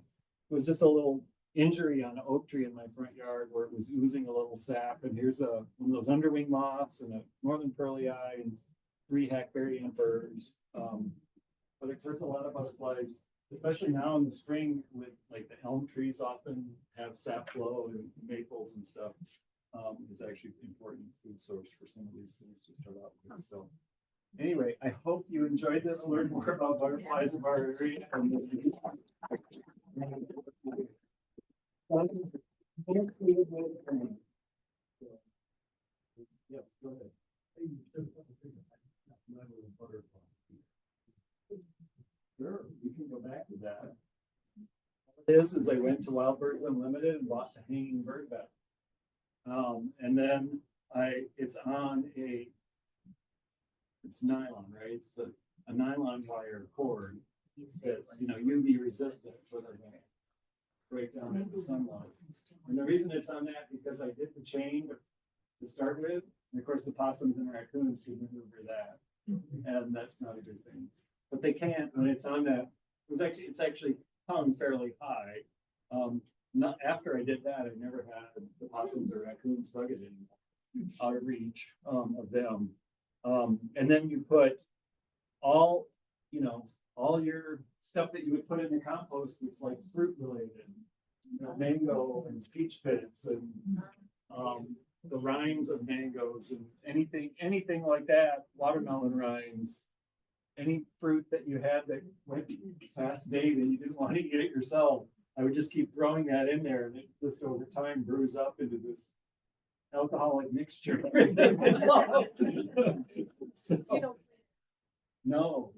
was just a little injury on an oak tree in my front yard where it was oozing a little sap. And here's one of those underwing moths and a northern pearly eye and 3 hackberry emperors. But it hurts a lot of butterflies, especially now in the spring with like the elm trees often have sap flow and maples and stuff. Is actually an important food source for some of these things to start out with. So anyway, I hope you enjoyed this, learn more about butterflies of our area. Yeah, go ahead. Sure, we can go back to that. This is I went to Wild Birds Unlimited and bought the hanging bird back. And then it's nylon, right? It's a nylon wire cord that's, you know, UV resistant, so it doesn't break down in the sunlight. And the reason it's on that because I did the chain to start with, and of course the possums and raccoons can maneuver that, and that's not a good thing. But they can't when it's on that. It's actually hung fairly high. Not after I did that, I never had the possums or raccoons bug it anymore, out of reach of them. And then you put all your stuff that you would put in the compost that's like fruit related, you know, mango and peach pits and the rinds of mangoes and anything like that, watermelon rinds, any fruit that you had that went past date and you didn't want to eat it yourself. I would just keep throwing that in there, and it just over time brews up into this alcoholic mixture. So, no,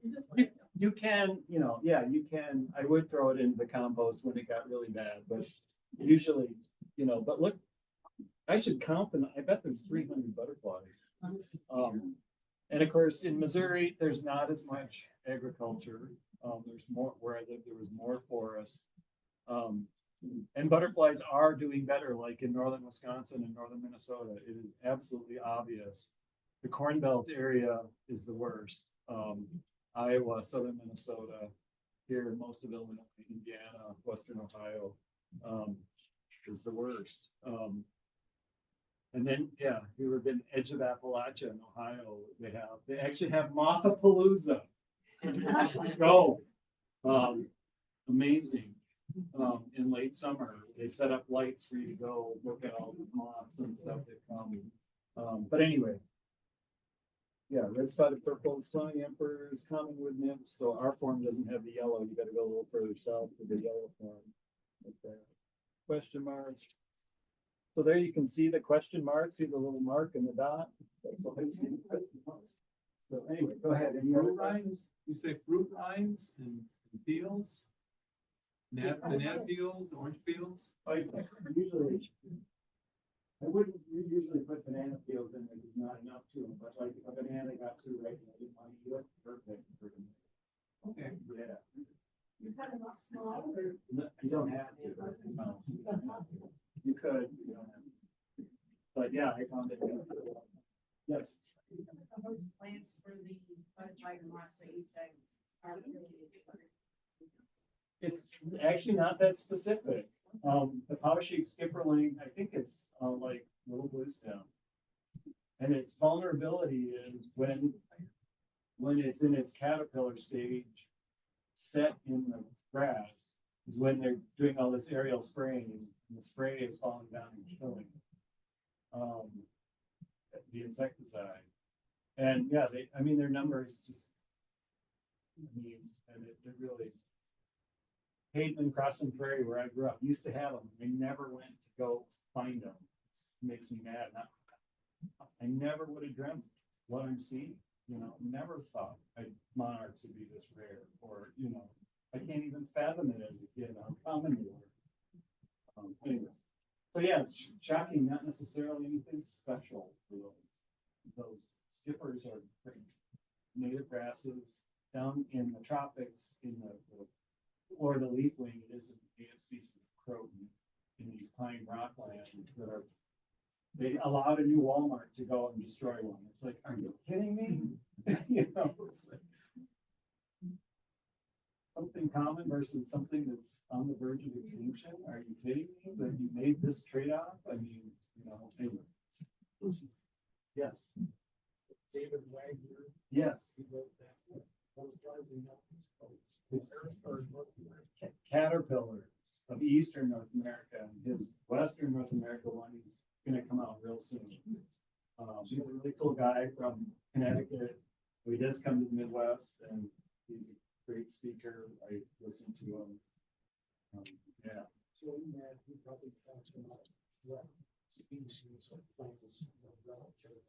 You can, yeah, you can, I would throw it into the compost when it got really bad, but usually, but look, I should count them. I bet there's 300 butterflies. And of course, in Missouri, there's not as much agriculture. There's more, where I live, there was more forest. And butterflies are doing better, like in northern Wisconsin and northern Minnesota. It is absolutely obvious. The Corn Belt area is the worst. Iowa, southern Minnesota, here, most of Illinois, Indiana, western Ohio, is the worst. And then, yeah, if you've ever been edge of Appalachia in Ohio, they actually have Mothapalooza. Go. Amazing. In late summer, they set up lights for you to go look at all the moths and stuff that come. But anyway, yeah, red spotted purple is flying emperors, common wood nymphs. So our form doesn't have the yellow. You got to go a little further south for the yellow form. Okay. Question mark. So there you can see the question mark. See the little mark and the dot. That's what I see. So anyway, go ahead. Any other Fruit rinds, you say fruit rinds and peels? Banana peels, orange peels? I wouldn't usually put banana peels in there, there's not enough to them, but like if a banana got too ripe and I didn't want to eat it, perfect for them. Okay. Yeah. You cut them up small or? No, you don't have to. No. You could, you don't have to. But yeah, I found it. Yes. Those plants for the butterfly and moths that you said are really. It's actually not that specific. The Powashik skipperling, I think it's like little blue stem. And its vulnerability is when it's in its caterpillar stage, set in the grass, is when they're doing all this aerial spraying, and the spray is falling down and killing the insecticide. And yeah, their numbers just, and it really. Hayden and Crossland Prairie, where I grew up, used to have them. I never went to go find them. It makes me mad. I never would have dreamt what I'm seeing. Never thought monarchs would be this rare, or I can't even fathom it as a kid how common they were. Anyway, so yeah, it's shocking. Not necessarily anything special for those. Those skippers are great native grasses down in the tropics in the Florida leafwing. It is a native species of croton in these pine rocklands that are. They allowed a new Walmart to go and destroy one. It's like, are you kidding me? It's like something common versus something that's on the verge of extinction. Are you kidding me that you made this trade-off? I mean, anyway. Yes. David Wagner. Yes. He wrote that. It's caterpillars of Eastern North America. His Western North America one is going to come out real soon. He's a really cool guy from Connecticut. He does come to the Midwest, and he's a great speaker. I listen to him. Yeah. So in that, he probably talks about what species of plants relative.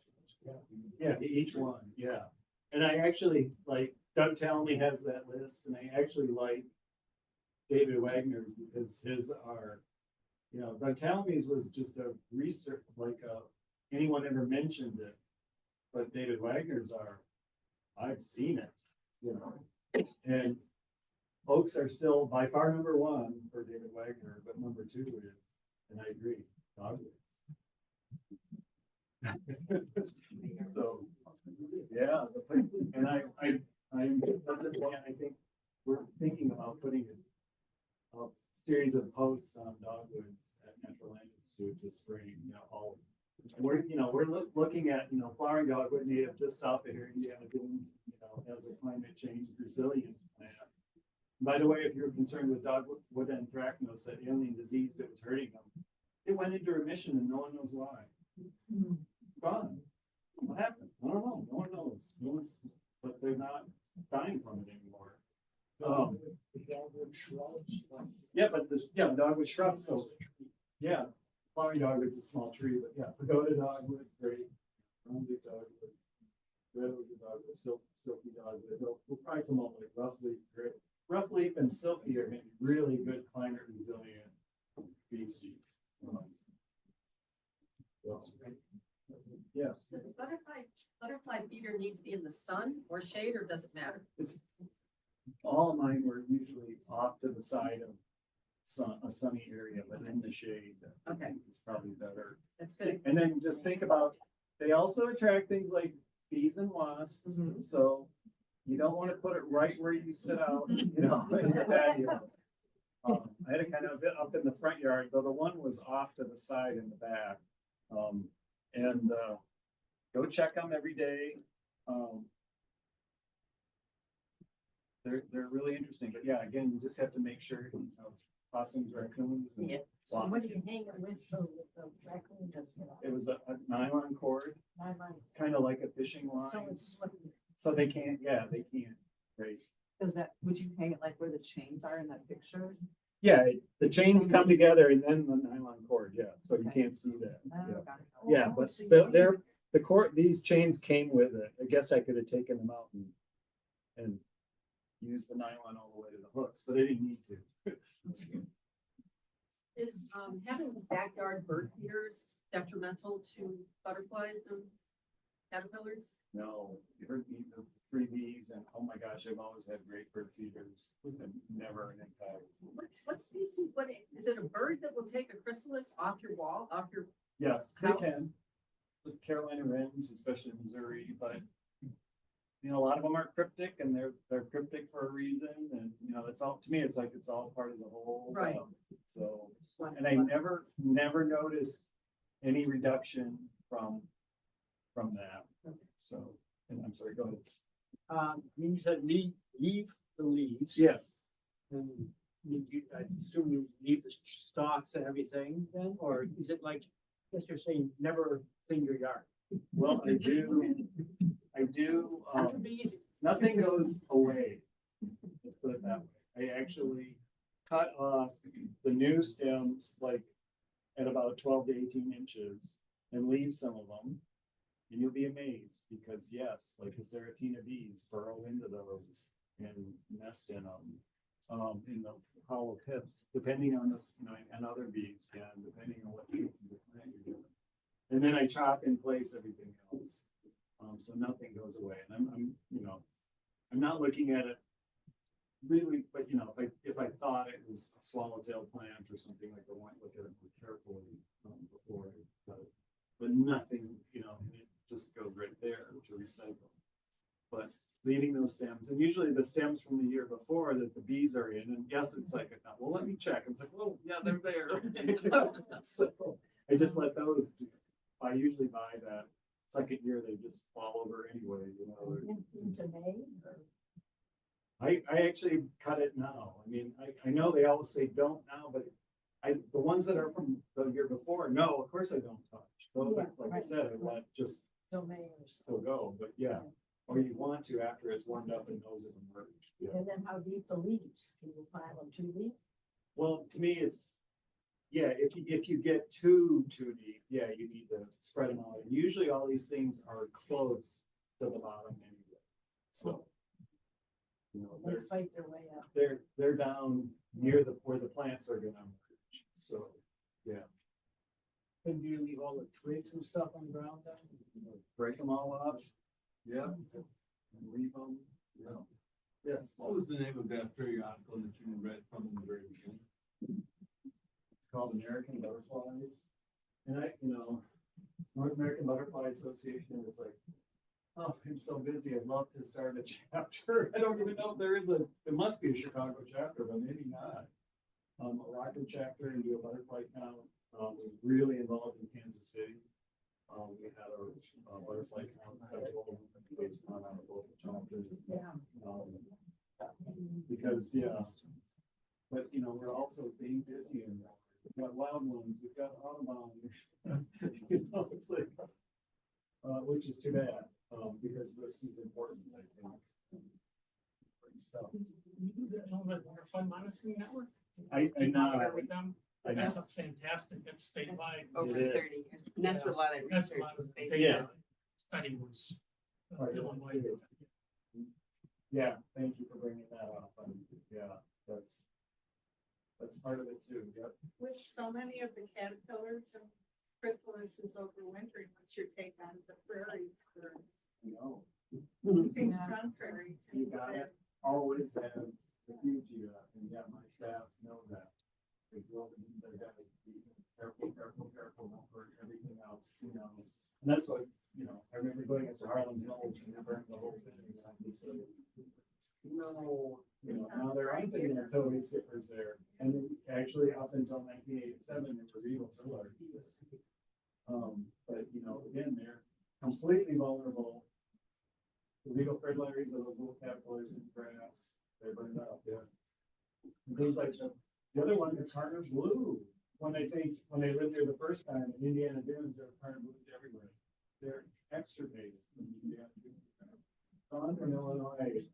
Yeah, each one. Yeah. And I actually like Doug Talmy has that list, and I actually like David Wagner's because his are, Doug Talmy's was just a research, anyone ever mentioned it, but David Wagner's are, I've seen it, and oaks are still by far number one for David Wagner, but number two is, and I agree, dogwoods. So, yeah, and I think we're thinking about putting a series of posts on dogwoods at Natural Land Institute this spring. We're looking at flowering dogwood native just south of here, Indiana Dunes, as a climate change resilience plan. By the way, if you're concerned with dogwood anthracnose, that alien disease that was hurting them, it went into remission and no one knows why. Gone. What happened? I don't know. No one knows. No one's, but they're not dying from it anymore. Dogwood shrubs. Dogwood shrubs. So, yeah, flowering dogwood's a small tree, but yeah, pagoda dogwood, great. Dogwood. red-ocean dog, the silky dog, we'll probably come up with rough leaf and silky are maybe really good climate resilient species. So, yes, Does the butterfly feeder need to be in the sun or shade, or does it matter? all of mine were usually off to the side of a sunny area, but in the shade. Okay. It's probably better. That's good. And then just think about, they also attract things like bees and wasps, Mhm. so you don't want to put it right where you sit out, in your patio. I had it kind of up in the front yard, though the one was off to the side in the back. And go check them every day. They're really interesting, but yeah, again, you just have to make sure, possums, raccoons. and Yeah. So wasps. what do you hang it with so that the raccoon doesn't get off? It was a nylon cord, Nylon. kind of like a fishing line, So it's slippery. so they can't, they can't, right? Does that, would you hang it like where the chains are in that picture? Yeah, the chains come together and then the nylon cord, yeah, so you Okay. can't see that. Oh, Yeah. got it. Yeah, Oh, but so you the cord, these chains came with it. I guess I could have taken them out and used the nylon all the way to the hooks, but I didn't need to. Is having backyard bird feeders detrimental to butterflies and caterpillars? No, you heard me, the freebies, and oh my gosh, I've always had great bird feeders, and never an impact. What species, is it a bird that will take a chrysalis off your wall, off your, Yes, they House? can. The Carolina wrens, especially in Missouri, but a lot of them are cryptic and they're cryptic for a reason. And, it's all, to me, it's like, it's all part of the whole. Right. So, just one? and I never noticed any reduction from that. So, and I'm sorry, go ahead. You said leave the leaves. Yes. And I assume you leave the stalks and everything then, or is it like, I guess you're saying never clean your yard? Well, I do, That would be easy. nothing goes away. Let's put it that way. I actually cut off the new stems like at about 12 to 18 inches and leave some of them. And you'll be amazed because yes, like the Seratina bees burrow into those and nest in them. In the hollow pits, depending on this, and other bees can, depending on what piece of the plant you're doing. And then I chop in place everything else. So nothing goes away. And I'm not looking at it really, but if I thought it was a swallowtail plant or something like I might look at it more carefully before I cut it. But nothing, and it just goes right there to recycle. But leaving those stems, and usually the stems from the year before that the bees are in, and yes, it's like, well, let me check. It's like, well, yeah, they're there. So I just let those, I usually buy that second year, they just fall over anyway, Into May or? I actually cut it now. I mean, I know they always say don't now, but the ones that are from the year before, no, of course I don't touch. Those, Yeah, like I right, said, I let just Till May or so. still go, but yeah. Or you want to after it's warmed up and those have emerged. Yeah. And then how deep the leaves? Can you pile them 2 deep? Well, to me, it's, yeah, if you get too deep, yeah, you need to spread them out. And usually all these things are close to the bottom anyway. So, They fight their way up. they're down near where the plants are gonna emerge. So, yeah, And do you leave all the twigs and stuff on the ground then? break them all off. Yeah. And leave them, yeah. Yes. What was the name of that periodical that you read from in the very beginning? It's called American Butterflies. And North American Butterfly Association is like, oh, I'm so busy. I'd love to start a chapter. I don't even know if there must be a Chicago chapter, but maybe not. A Rockland chapter and do a butterfly count. Was really involved in Kansas City. We had a butterfly count based on our local chapter. Yeah. Because, yeah, but we're also being busy and we've got wild ones, we've got Audubon. It's like, which is too bad, because this is important, I think. Stuff. You do that on the Butterfly Monitoring Network? I know. Partner with them? I know. That's a fantastic, it's statewide. Over It is. 30 years. And that's what a lot of That's a research lot was of- based Yeah. on. Study was Yeah, thank you for bringing that up. Yeah, that's part of it too. Yep. With so many of the caterpillars and chrysalises overwintering, what's your take on the prairie bird? No, Seems Yeah. contrary to you gotta always have refugia, and yeah, my staff know that. They go and they gotta be careful, not for everything else, you know. And that's what, I remember going into Harlan's Knolls and they burned the whole thing. So, no, now there aren't any totally skippers there. And actually up until 1987, there were real pillars. But again, they're completely vulnerable. The legal fertilizers are those little caterpillars in grass. They're burned up, yeah. And things like the other one, the Carter Blue. When they lived there the first time in Indiana Dunes, there were Carter Blues everywhere. They're extirpated from Indiana Dunes. Gone from Illinois,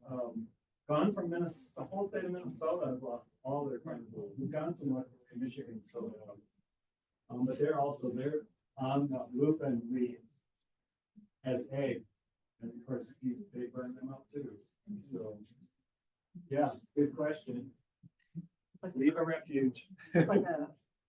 gone from Minnesota, the whole state of Minnesota has lost all their Carter Blues. Wisconsin, Michigan, still have. But they're on the lupin leaves as eggs. And of course, they burn them up too. So, yeah, good question. Leave a refuge. It's like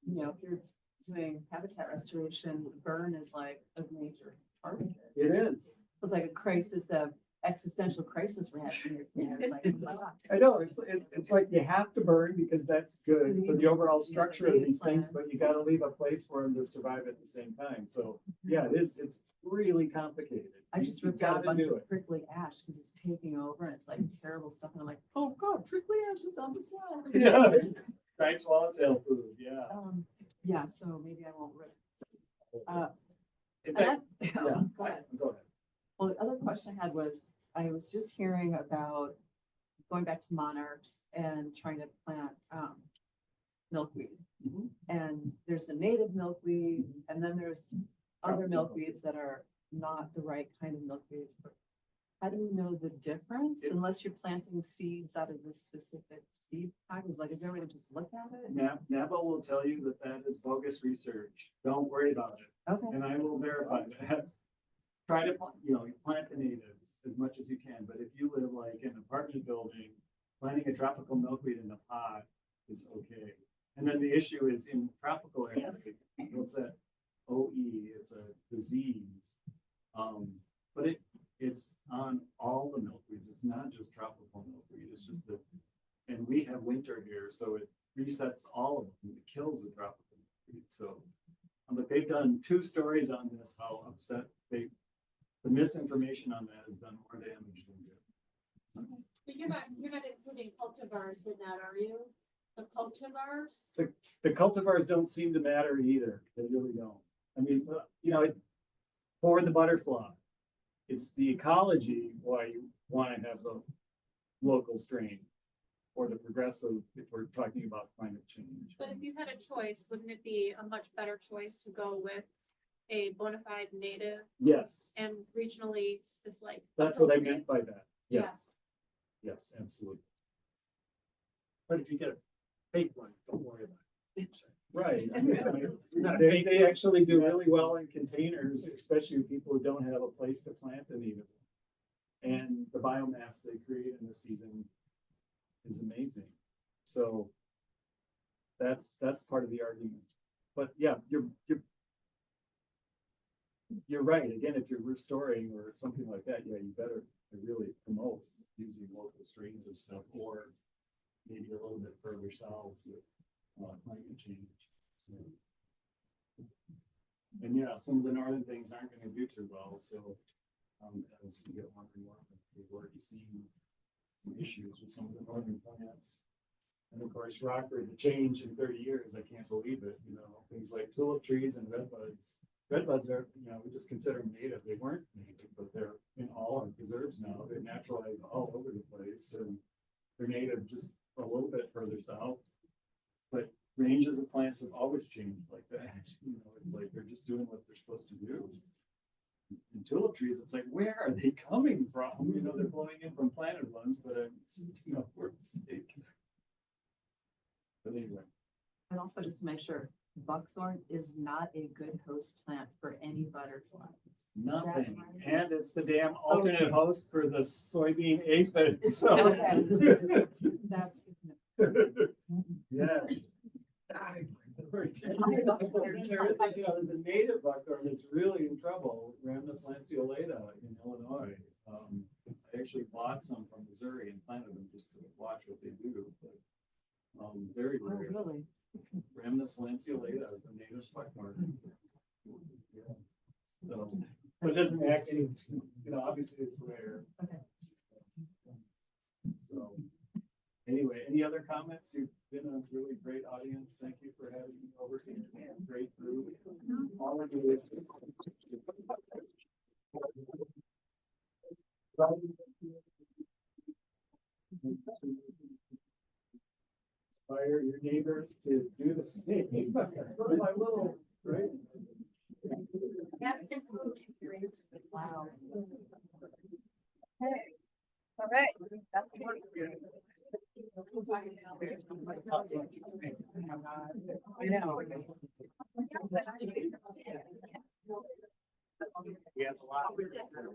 if you're doing habitat restoration, burn is like a major part of it. It is. It's like a crisis of existential crisis we're having here. It's like, oh my God. I know, it's like you have to burn because that's good for the overall structure of these things, but you gotta leave a place for them to survive at the same time. So, yeah, it's really complicated. I just You ripped out a gotta bunch do of prickly ash because it's taking over and it's like terrible stuff. And I'm like, oh God, prickly ash is on the side. Yeah, right, swallowtail food, yeah. Yeah, so maybe I won't rip. In And fact, I- yeah, go ahead. go ahead. Well, the other question I had was, I was just hearing about going back to monarchs and trying to plant milkweed. Mhm. And there's the native milkweed, and then there's other milkweeds that are not the right kind of milkweed. How do you know the difference unless you're planting seeds out of this specific seed package? Like, is there a way to just look at it? NABA will tell you that is bogus research. Don't worry about it. Okay, And I will verify that. Try to, plant the natives as much as you can, but if you live like in an apartment building, planting a tropical milkweed in a pot is okay. And then the issue is in tropical areas, what's that? OE, it's a disease. But it's on all the milkweeds. It's not just tropical milkweed. It's just that, and we have winter here, so it resets all of them. It kills the tropical milkweed. So, but they've done 2 stories on this, how upset the misinformation on that has done more damage than good. But you're not including cultivars in that, are you? The cultivars? The cultivars don't seem to matter either. They really don't. I mean, for the butterfly, it's the ecology why you want to have the local strain or the progressive if we're talking about climate change. But if you had a choice, wouldn't it be a much better choice to go with a bona fide native Yes, and regionally like? that's what I meant by that. Yeah. Yes. Yes, absolutely. But if you get a fake one, don't worry about it. Right. Not a They, fake they actually do really well in containers, especially people who don't have a place to plant a native. And the biomass they create in the season is amazing. So that's part of the argument. But yeah, you're right. Again, if you're restoring or something like that, yeah, you better really promote using local strains of stuff, or maybe a little bit further south with climate change. So, and yeah, some of the northern things aren't going to do too well. So as we get more and more, we've already seen some issues with some of the northern plants. And of course, Rockford, the change in 30 years, I can't believe it. Things like tulip trees and redbuds. Redbuds are, we just consider them native. They weren't native, but they're in all our preserves now. They're naturalized all over the place. And they're native just a little bit further south. But ranges of plants have always changed like that. Like they're just doing what they're supposed to do. In tulip trees, it's like, where are they coming from? They're blowing in from planted ones, but we're mistaken. But anyway. and also just to make sure, buckthorn is not a good host plant for any butterflies. Nothing, and it's the damn alternate host for the soybean aphid, so. Okay. That's. Yes. There's a native buckthorn that's really in trouble, Rhamnus lanceolata in Illinois. I actually bought some from Missouri and planted them just to watch what they do, but, very Oh, rare. really? Rhamnus lanceolata is a native buckthorn. Yeah. So, but it doesn't act any, obviously it's rare. Okay. So, anyway, any other comments? You've been a really great audience. Thank you for having me over here. Great group. All of you. Inspire your neighbors to do the same. Little by little, right? Wow. All right. I know. We have a lot. Okay.